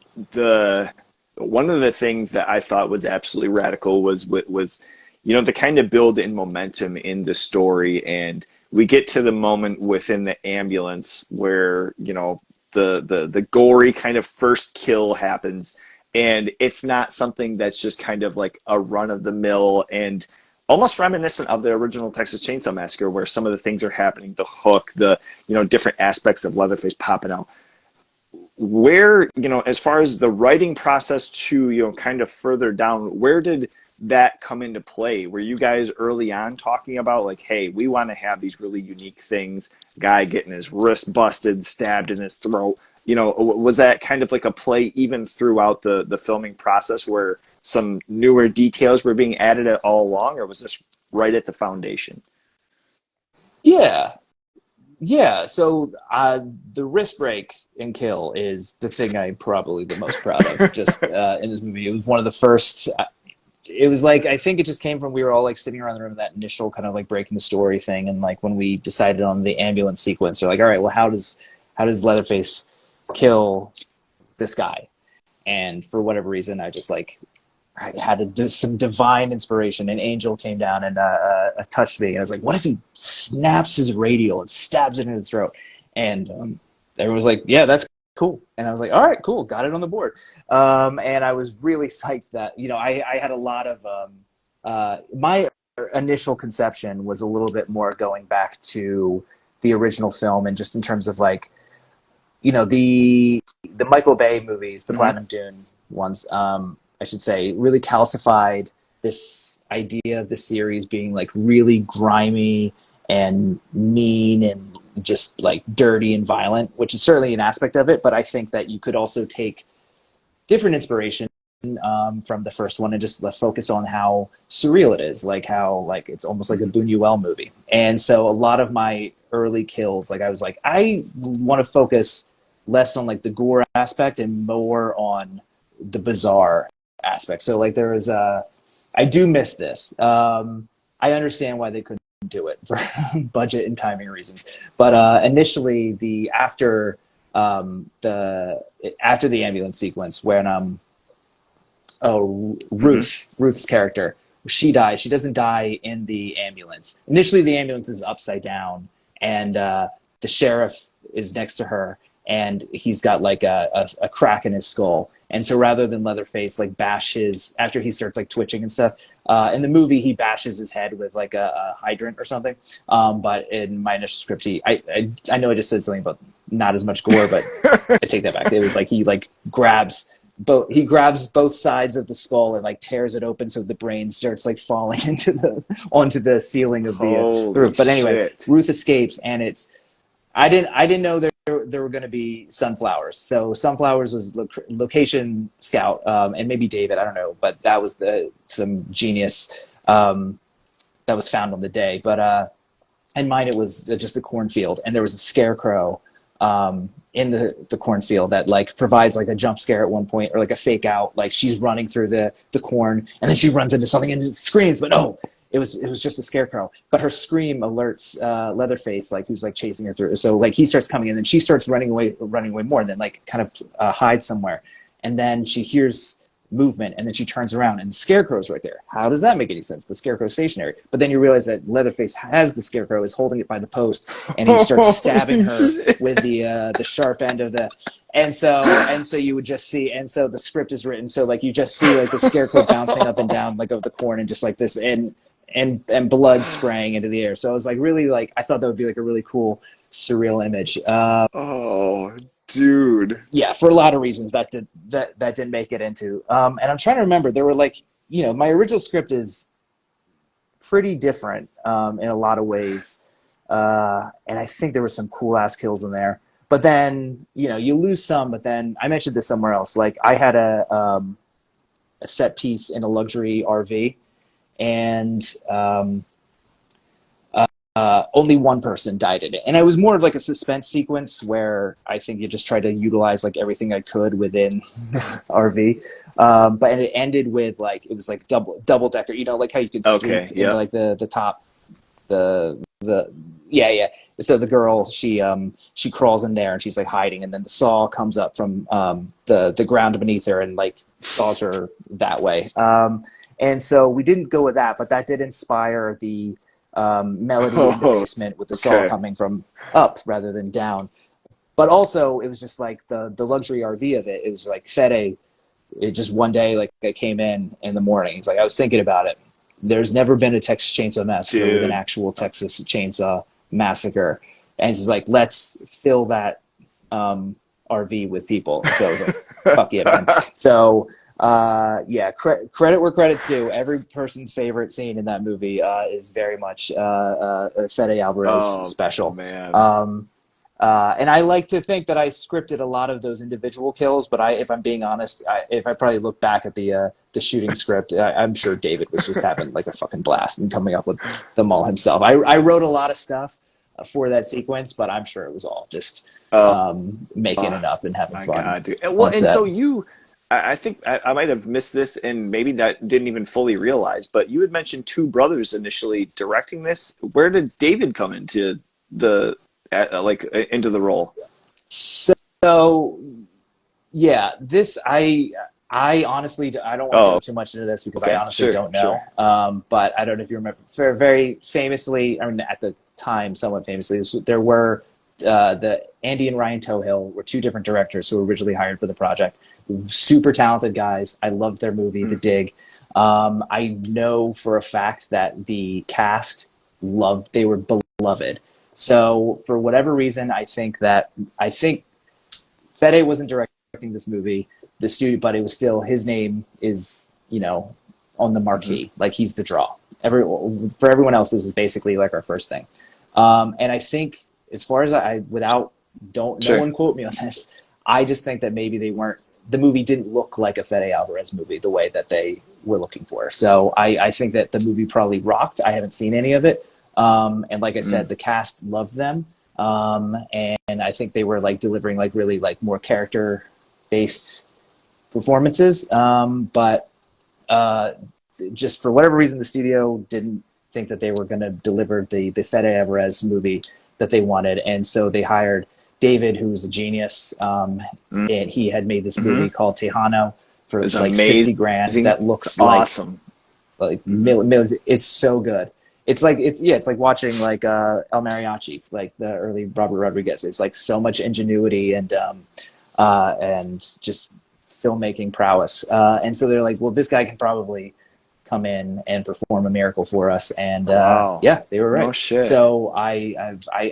of the things that I thought was absolutely radical was the kind of build in momentum in the story, and we get to the moment within the ambulance where the gory kind of first kill happens, and it's not something that's just kind of like a run of the mill and almost reminiscent of the original Texas Chainsaw Massacre, where some of the things are happening, the hook, the different aspects of Leatherface popping out. Where, as far as the writing process to, kind of further down, where did that come into play? Were you guys early on talking about like, hey, we want to have these really unique things, guy getting his wrist busted, stabbed in his throat? Was that kind of like a play even throughout the filming process where some newer details were being added all along, or was this right at the foundation? Yeah, so the wrist break and kill is the thing I'm probably the most proud of just in this movie. It was one of the first, it was like, I think it just came from, we were all like sitting around the room, that initial kind of like breaking the story thing, and like when we decided on the ambulance sequence, they're like, all right, well, how does how does Leatherface kill this guy? And for whatever reason, I just like I had some divine inspiration. An angel came down and touched me, and I was like, "What if he snaps his radial and stabs it in his throat?" And everyone was like, "Yeah, that's cool." And I was like, "All right, cool, got it on the board." And I was really psyched that I had a lot of my initial conception was a little bit more going back to the original film, and just in terms of like the Michael Bay movies, the Platinum Dune ones. I should say, really calcified this idea of the series being like really grimy and mean and just like dirty and violent, which is certainly an aspect of it. But I think that you could also take different inspiration from the first one and just focus on how surreal it is, like how like it's almost like a Buñuel movie. And so a lot of my early kills, like I was like, I want to focus less on like the gore aspect and more on the bizarre aspect. So like there was I do miss this. I understand why they couldn't do it for budget and timing reasons. But initially the after the ambulance sequence when Ruth's character, she dies. She doesn't die in the ambulance. Initially the ambulance is upside down and the sheriff is next to her and he's got like a crack in his skull. And so rather than Leatherface like bash his, after he starts like twitching and stuff, in the movie he bashes his head with like a hydrant or something. But in my initial script, I know I just said something about not as much gore, but I take that back. It was like he like grabs both sides of the skull and like tears it open so the brain starts like falling onto the ceiling of the roof. But anyway, shit. Ruth escapes, and I didn't know there were going to be sunflowers. So sunflowers was location scout, and maybe David, I don't know, but that was some genius that was found on the day. But in mine, it was just a cornfield, and there was a scarecrow in the cornfield that like provides like a jump scare at one point, or like a fake out, like she's running through the corn, and then she runs into something and screams, but no. It was just a scarecrow, but her scream alerts Leatherface, like who's like chasing her through. So like he starts coming in, and she starts running away more, and then like kind of hides somewhere, and then she hears movement, and then she turns around, and the scarecrow's right there. How does that make any sense? The scarecrow's stationary, but then you realize that Leatherface has the scarecrow, is holding it by the post, and he starts stabbing her with the sharp end of the. And so you would just see, and so the script is written so like you just see like the scarecrow bouncing up and down like of the corn, and just like this and blood spraying into the air. So it was like really like I thought that would be like a really cool surreal image. Oh, dude. Yeah, for a lot of reasons that didn't make it into. And I'm trying to remember. There were like my original script is pretty different in a lot of ways, and I think there were some cool ass kills in there. But then you lose some. But then I mentioned this somewhere else. Like I had a set piece in a luxury RV. And only one person died in it, and it was more of like a suspense sequence where I think you just tried to utilize like everything I could within this RV. But it ended with like it was like double decker, like how you could sleep in like the top, the yeah. So the girl she crawls in there and she's like hiding, and then the saw comes up from the ground beneath her and like saws her that way. And so we didn't go with that, but that did inspire the melody in the basement with the saw coming from up rather than down. But also, it was just like the luxury RV of it. It was like Fede. It just one day, like I came in the morning. He's like, I was thinking about it. There's never been a Texas Chainsaw Massacre with an actual Texas Chainsaw Massacre, and he's like, let's fill that RV with people. So I was like, fuck yeah, man. So. Credit where credit's due. Every person's favorite scene in that movie is very much Fede Alvarez special. Man. And I like to think that I scripted a lot of those individual kills, but if I'm being honest, if I probably look back at the shooting script, I'm sure David was just having like a fucking blast and coming up with them all himself. I wrote a lot of stuff for that sequence, but I'm sure it was all just making it up and having fun. God, dude. Well, and so you. I think I might have missed this, and maybe that didn't even fully realize, but you had mentioned two brothers initially directing this. Where did David come into into the role? So yeah, this I honestly I don't want to go Oh, too much into this because I okay, honestly sure, don't know. sure. But I don't know if you remember. Very famously, I mean, at the time, somewhat famously, there were the Andy and Ryan Tohill were two different directors who were originally hired for the project. Super talented guys. I loved their movie, The Mm, Dig. I know for a fact that the cast loved. They were beloved. So for whatever reason, I think Fede wasn't directing this movie, the studio, but it was still his name is on the mhm. marquee, like he's the draw. For everyone else, this was basically like our first thing, and I think as far as I without don't no Sure. one quote me on this, I just think that maybe they weren't the movie didn't look like a Fede Alvarez movie the way that they were looking for. So I think that the movie probably rocked. I haven't seen any of it, and like I Mm. said, the cast loved them, and I think they were like delivering like really like more character based performances. But uh, just for whatever reason, the studio didn't think that they were going to deliver the Fede Alvarez movie that they wanted, and so they hired David, who's a genius, Mm. and he had made this Hmm. movie called Tejano for It's like 50 grand. amazing. That It's looks awesome. like Hmm. millions. It's so good. It's like watching like El Mariachi, like the early Robert Rodriguez. It's like so much ingenuity and just filmmaking prowess. And so they're like, well, this guy can probably come in and perform a miracle for us. And Wow. yeah, they were No right. shit. So I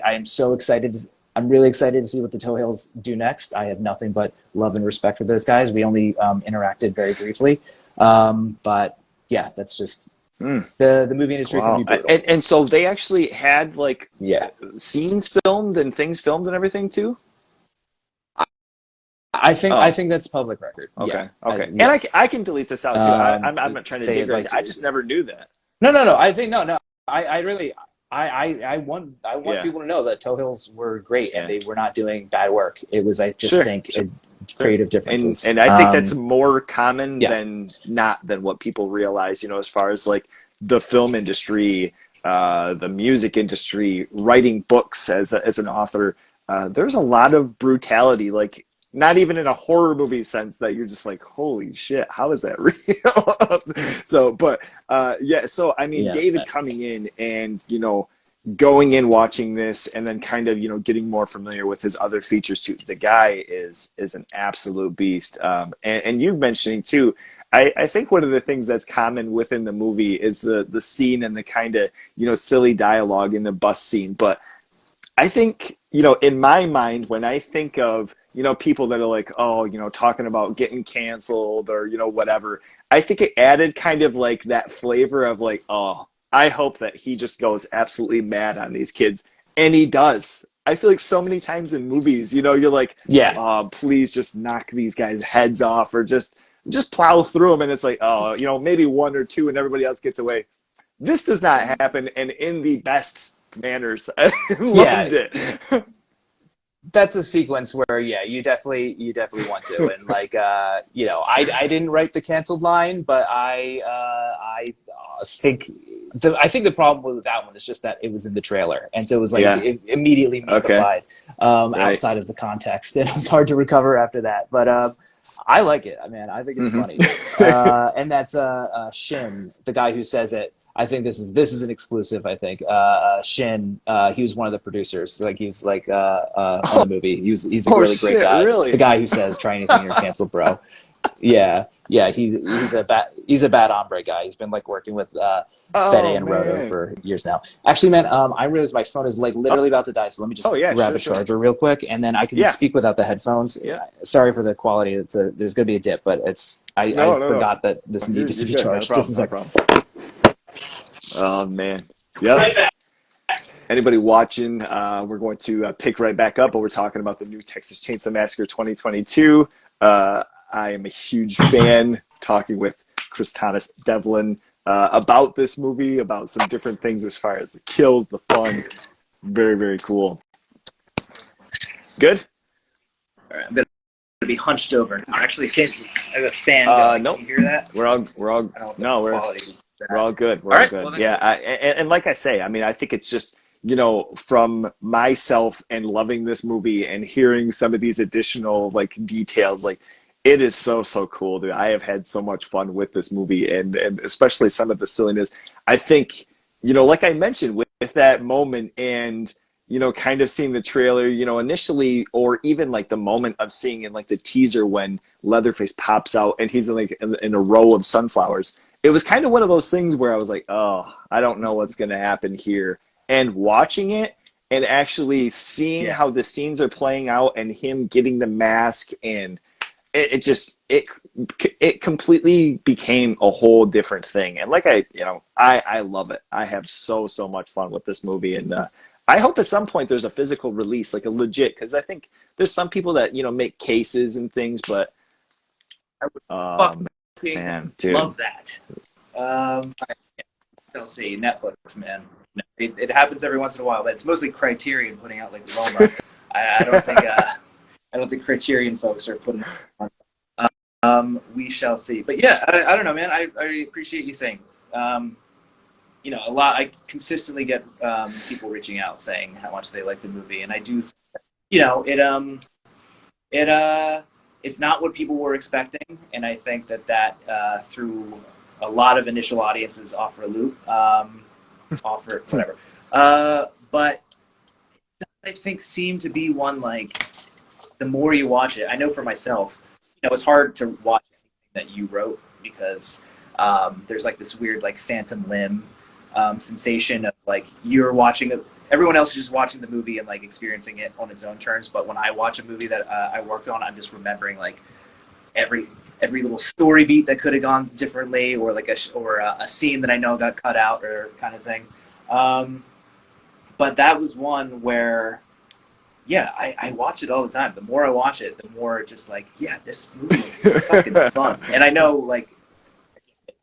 am so excited. I'm really excited to see what the Toe Hills do next. I have nothing but love and respect for those guys. We only interacted very briefly, but yeah, that's just Mm. the movie industry can be Wow. brutal. And so they actually had like Yeah, scenes filmed and things filmed and everything too? I Oh, think that's public record. Yeah, okay. Okay. And yes. I can delete this out too. I'm not trying to They dig had or anything. liked I you. just never knew that. No. I think no. I really I want Yeah. people to know that Toe Hills were great and Yeah. they were not doing bad work. It was I just Sure. think Sure. Sure. creative differences. And I think that's more common Yeah, than not than what people realize, as far as like the film industry, the music industry, writing books as an author. There's a lot of brutality, like not even in a horror movie sense that you're just like, holy shit, how is that real? So, but yeah, so I mean, yeah, David coming in and going in watching this and then kind of getting more familiar with his other features too. The guy is an absolute beast. And you mentioning too, I think one of the things that's common within the movie is the scene and the kind of silly dialogue in the bus scene. But I think in my mind, when I think of people that are like, oh, talking about getting canceled or whatever, I think it added kind of like that flavor of like, oh, I hope that he just goes absolutely mad on these kids, and he does. I feel like so many times in movies, you're like, yeah, oh, please just knock these guys' heads off, or just plow through them, and it's like, oh, maybe one or two, and everybody else gets away. This does not happen, and in the best manners. I yeah. loved it. That's a sequence where you definitely want to and like I didn't write the canceled line, but I think I think the problem with that one is just that it was in the trailer, and so it was like Yeah. it immediately Okay. memeified Right. outside of the context, and it was hard to recover after that. But I like it. I mean, I think it's Hmm. funny, and that's Shin, the guy who says it. I think this is an exclusive. I think Shin, he was one of the producers. Like he's like on the Oh, movie. He's a oh really great shit! guy. The Really? guy who says "try anything, you're canceled, bro." Yeah. He's a bad hombre guy. He's been like working with Fede Oh and Roto man. for years now. Actually, man, I realize my phone is like Oh, literally about to die. So let me oh just yeah. grab Sure. a Sure. charger real quick, and then I can Yeah. speak without the headphones. Yeah. Sorry for the quality. There's gonna be a dip, but I No. No. No. forgot that this needs to You're be good. Not a charged. Just a problem. Not a second. problem. Oh man. Yep. Anybody watching, we're going to pick right back up, but we're talking about the new Texas Chainsaw Massacre 2022. I am a huge fan, talking with Thomas Devlin about this movie, about some different things as far as the kills, the fun. Very, very cool. Good? All right, I'm gonna be hunched over. Actually, I have a fan going. Nope. Can you hear that? We're all, I don't know if no, the quality is we're that. all good. We're All all right. Well, good. then Yeah. cool. And like I say, I mean, I think it's just, from myself and loving this movie and hearing some of these additional like details, like it is so so cool, dude. I have had so much fun with this movie, and especially some of the silliness. I think, like I mentioned with that moment, and kind of seeing the trailer, initially, or even like the moment of seeing in like the teaser when Leatherface pops out and he's in like in a row of sunflowers. It was kind of one of those things where I was like, oh, I don't know what's going to happen here. And watching it and actually seeing Yeah. how the scenes are playing out and him getting the mask, and it completely became a whole different thing. And like I love it. I have so so much fun with this movie, and I hope at some point there's a physical release, like a legit, because I think there's some people that make cases and things, but I would um fucking man, dude. love that. I'll see Netflix, man. It happens every once in a while, but it's mostly Criterion putting out like Roma. I don't think I don't think Criterion folks are putting it on. We shall see. But yeah, I don't know, man. I appreciate you saying. A lot. I consistently get people reaching out saying how much they like the movie, and I do. It's not what people were expecting, and I think that through a lot of initial audiences offer a loop, offer whatever. But I think seemed to be one like the more you watch it. I know for myself, it's hard to watch anything that you wrote because there's like this weird like phantom limb sensation of like you're watching it. Everyone else is just watching the movie and like experiencing it on its own terms. But when I watch a movie that I worked on, I'm just remembering like every little story beat that could have gone differently, or like a scene that I know got cut out or kind of thing. But that was one where, yeah, I watch it all the time. The more I watch it, the more just like, yeah, this movie is fucking fun. And I know like it's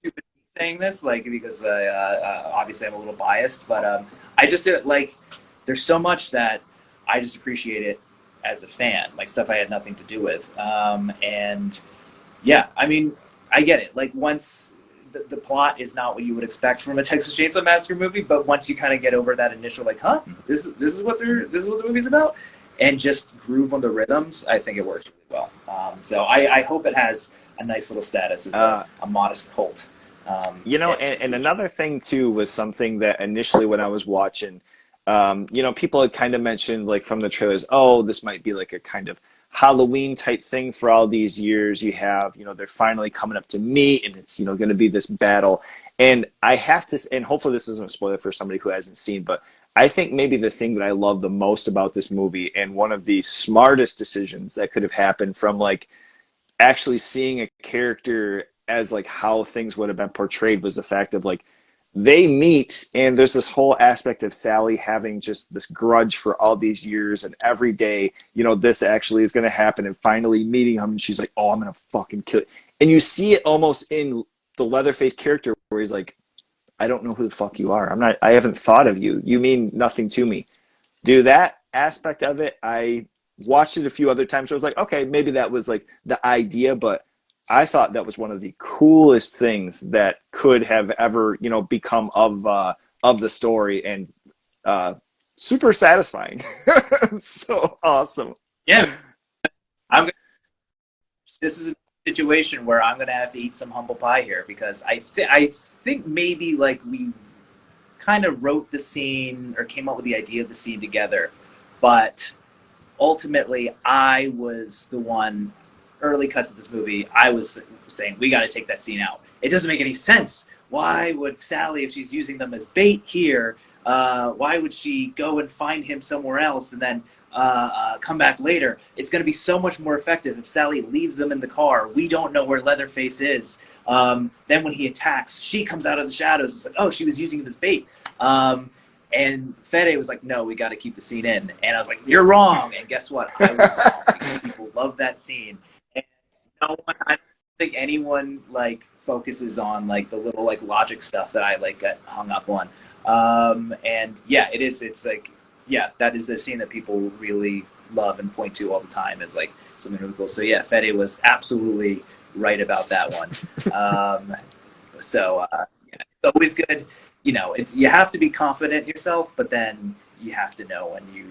stupid saying this, like because obviously I'm a little biased, but I just like there's so much that I just appreciate it as a fan, like stuff I had nothing to do with, and yeah, I mean, I get it. Like once the plot is not what you would expect from a Texas Chainsaw Massacre movie, but once you kind of get over that initial like, huh, this is what the movie's about, and just groove on the rhythms, I think it works really well. So I hope it has a nice little status as a modest cult. And another thing too was something that initially when I was watching, people had kind of mentioned like from the trailers, oh, this might be like a kind of Halloween type thing for all these years. You have, they're finally coming up to meet, and it's, going to be this battle. And I have to, and hopefully this isn't a spoiler for somebody who hasn't seen, but I think maybe the thing that I love the most about this movie, and one of the smartest decisions that could have happened from like actually seeing a character as like how things would have been portrayed, was the fact of like they meet, and there's this whole aspect of Sally having just this grudge for all these years, and every day, this actually is going to happen, and finally meeting him, and she's like, oh, I'm going to fucking kill it. And you see it almost in the Leatherface character where he's like, I don't know who the fuck you are. I haven't thought of you. You mean nothing to me. Dude, that aspect of it, I watched it a few other times. So I was like, okay, maybe that was like the idea, but I thought that was one of the coolest things that could have ever, become of the story, and super satisfying. So awesome. Yeah, this is a situation where I'm gonna have to eat some humble pie here because I think maybe like we kind of wrote the scene or came up with the idea of the scene together, but ultimately I was the one. Early cuts of this movie, I was saying we got to take that scene out. It doesn't make any sense. Why would Sally, if she's using them as bait here, why would she go and find him somewhere else and then come back later? It's going to be so much more effective if Sally leaves them in the car. We don't know where Leatherface is. Then when he attacks, she comes out of the shadows. It's like, oh, she was using him as bait. And Fede was like, no, we got to keep the scene in. And I was like, you're wrong. And guess what? I was wrong because people love that scene. I don't think anyone like focuses on like the little like logic stuff that I like get hung up on. And yeah, it's like, yeah, that is a scene that people really love and point to all the time as like something really cool. So yeah, Fede was absolutely right about that one. So yeah, always good. You have to be confident in yourself, but then you have to know when you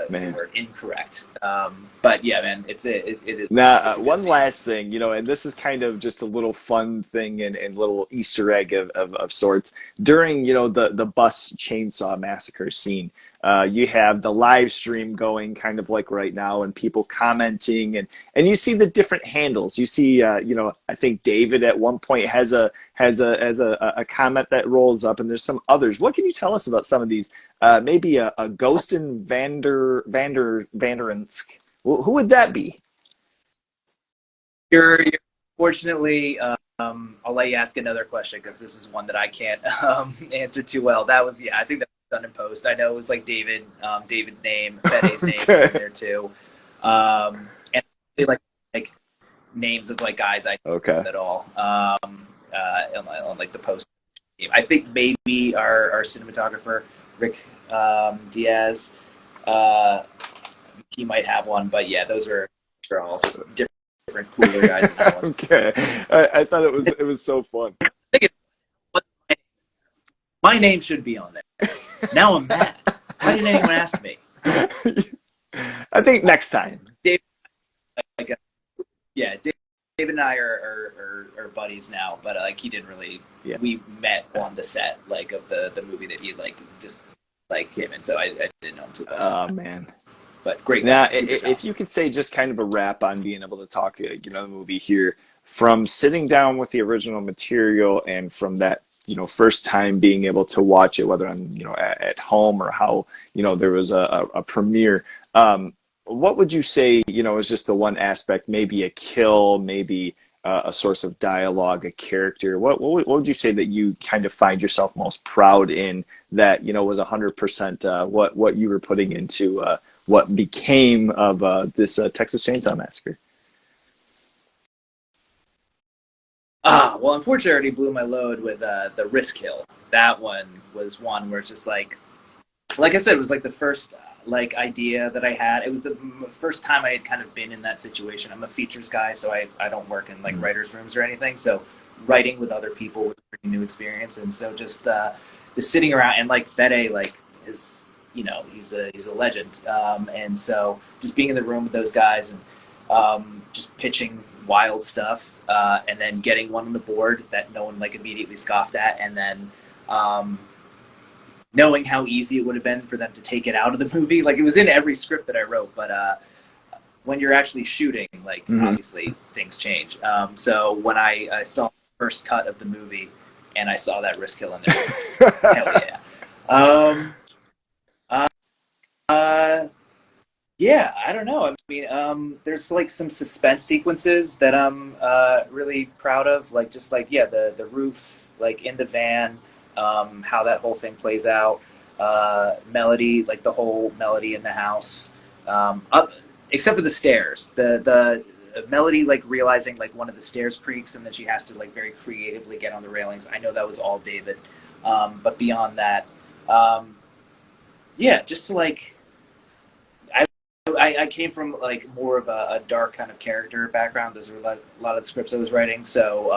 Man. were incorrect. But yeah, man, it is Now, it's a good one scene. last thing, and this is kind of just a little fun thing and little Easter egg of sorts. During, the bus chainsaw massacre scene, you have the live stream going kind of like right now and people commenting and you see the different handles. You see, I think David at one point has a comment that rolls up and there's some others. What can you tell us about some of these? Maybe a Ghost in Vanderensk. Who would that be? You're fortunately. I'll let you ask another question because this is one that I can't answer too well. That was I think that was done in post. I know it was like David, David's name, Fede's name was in Okay. there too, and they like names of like guys I Okay. know at all. On like the post team. I think maybe our cinematographer Rick Diaz. Uh, he might have one, but yeah, those are all just different cooler guys than I was. Okay. I thought it was so fun. My name should be on there. Now I'm mad. Why didn't anyone ask me? I think next time. Dave, like, yeah, David and I are buddies now, but like he didn't really. Yeah. We met on the set like of the movie that he like just like came in, so I didn't know him too well. Oh man. But great Now, guy, super if you talented. could say just kind of a wrap on being able to talk, the movie here, from sitting down with the original material and from that, first time being able to watch it, whether on, at home or how, there was a premiere. What would you say, is just the one aspect, maybe a kill, maybe a source of dialogue, a character? What would you say that you kind of find yourself most proud in that, was 100% what you were putting into what became of this Texas Chainsaw Massacre? Well, unfortunately, I already blew my load with the Risk Hill. That one was one where it's just like I said, it was like the first like idea that I had. It was the first time I had kind of been in that situation. I'm a features guy, so I don't work in like writers' rooms or anything. So writing with other people was a pretty new experience, and so just the sitting around and like Fede like is he's a legend, and so just being in the room with those guys and just pitching wild stuff, and then getting one on the board that no one like immediately scoffed at, and then um, knowing how easy it would have been for them to take it out of the movie. Like it was in every script that I wrote, but when you're actually shooting, like Hmm. obviously things change. So when I saw the first cut of the movie and I saw that Risk Hill in there, hell yeah. Um, uh, uh, yeah, I don't know. I mean, there's like some suspense sequences that I'm really proud of. Like just like yeah, the roof, like in the van, how that whole thing plays out. Melody, like the whole melody in the house. Up, except for the stairs. The melody, like realizing like one of the stairs creaks and then she has to like very creatively get on the railings. I know that was all David, but beyond that, um, yeah, just like I came from like more of a dark kind of character background. Those were a lot of the scripts I was writing. So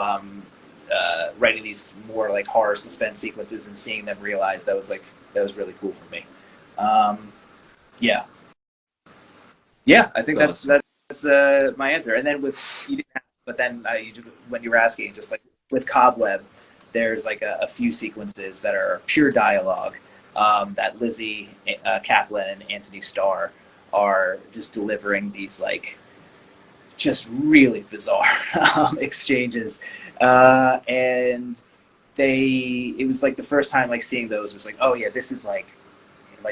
writing these more like horror suspense sequences and seeing them realize that was really cool for me. Um, yeah, yeah, I think That's awesome. that's my answer. And then with you didn't ask, but then when you were asking, just like with Cobweb, there's like a few sequences that are pure dialogue that Lizzie Kaplan and Anthony Starr are just delivering these like just really bizarre exchanges, and it was like the first time like seeing those it was like oh yeah this is like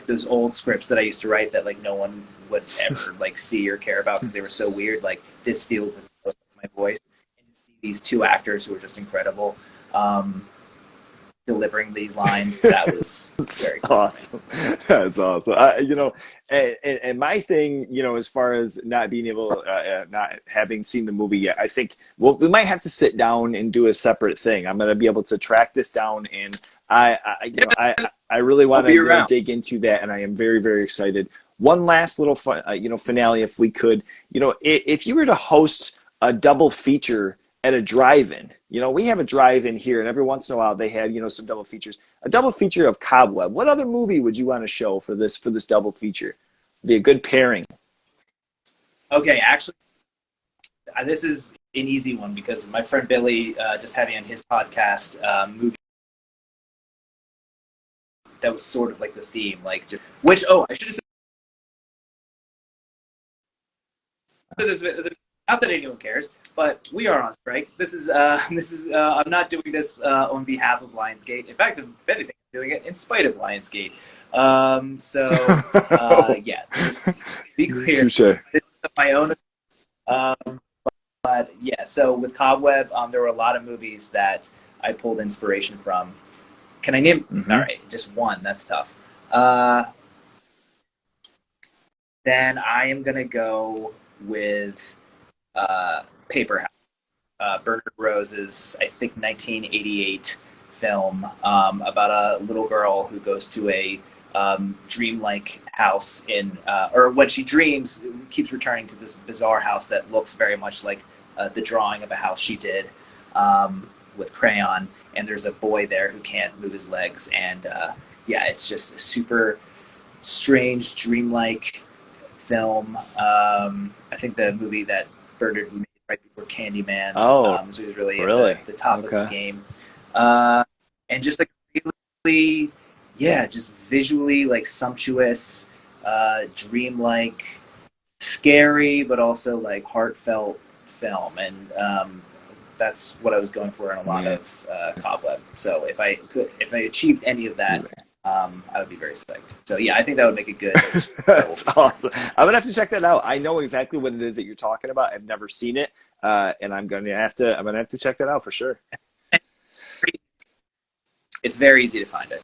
those old scripts that I used to write that like no one would ever like see or care about because they were so weird. Like this feels the most like my voice, and to see these two actors who are just incredible um, delivering these lines, that was That's very cool for me. awesome. That's awesome. And my thing, as far as not being able, not having seen the movie yet, I think we might have to sit down and do a separate thing. I'm going to be able to track this down, and I really I'll want to, be around. dig into that, and I am very, very excited. One last little fun, finale, if we could, if you were to host a double feature at a drive-in. We have a drive-in here, and every once in a while they had some double features. A double feature of Cobweb. What other movie would you want to show for this double feature? Be a good pairing. Okay, actually, this is an easy one because my friend Billy just had me on his podcast movie that was sort of like the theme, like just which. Oh, I should have said this. Not that anyone cares, but we are on strike. This is I'm not doing this on behalf of Lionsgate. In fact, if anything, I'm doing it in spite of Lionsgate. Yeah, just be clear. Touche. This is my own. But yeah, so with Cobweb, there were a lot of movies that I pulled inspiration from. Can I name? All right, just one. That's tough. Then I am gonna go with Paper House. Bernard Rose's, I think, 1988 film about a little girl who goes to a dreamlike house or when she dreams, keeps returning to this bizarre house that looks very much like the drawing of a house she did with crayon. And there's a boy there who can't move his legs, and yeah, it's just a super strange, dreamlike film. I think the movie that Bernard made right before Candyman. Oh, so he was really, really? At the top of his Okay. game. And just like really, yeah, just visually like sumptuous, dreamlike, scary, but also like heartfelt film. And that's what I was going for in a lot Man. of Cobweb. So if I achieved any of that, I would be very psyched. So yeah, I think that would make a good. That's awesome. I'm gonna have to check that out. I know exactly what it is that you're talking about. I've never seen it, and I'm gonna have to check that out for sure. It's very easy to find it.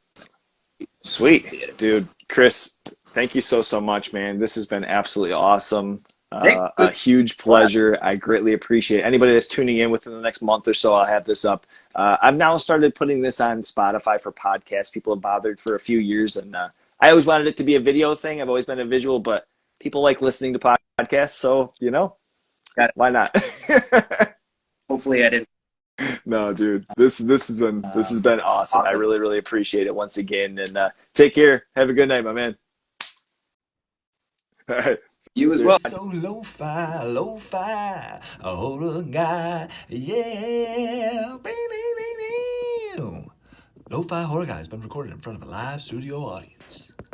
Sweet, See it. dude. Chris, thank you so much, man. This has been absolutely awesome. Thank A huge pleasure. I greatly appreciate it. Anybody that's tuning in within the next month or so, I'll have this up. I've now started putting this on Spotify for podcasts. People have bothered for a few years, and I always wanted it to be a video thing. I've always been a visual, but people like listening to podcasts, so Got it. why not? Hopefully, I didn't. No, dude, this has been awesome. I Awesome. really appreciate it once again, and take care. Have a good night, my man. All right. You as well. So lo-fi, lo-fi, a horror guy, yeah. Lo-fi horror guy has been recorded in front of a live studio audience.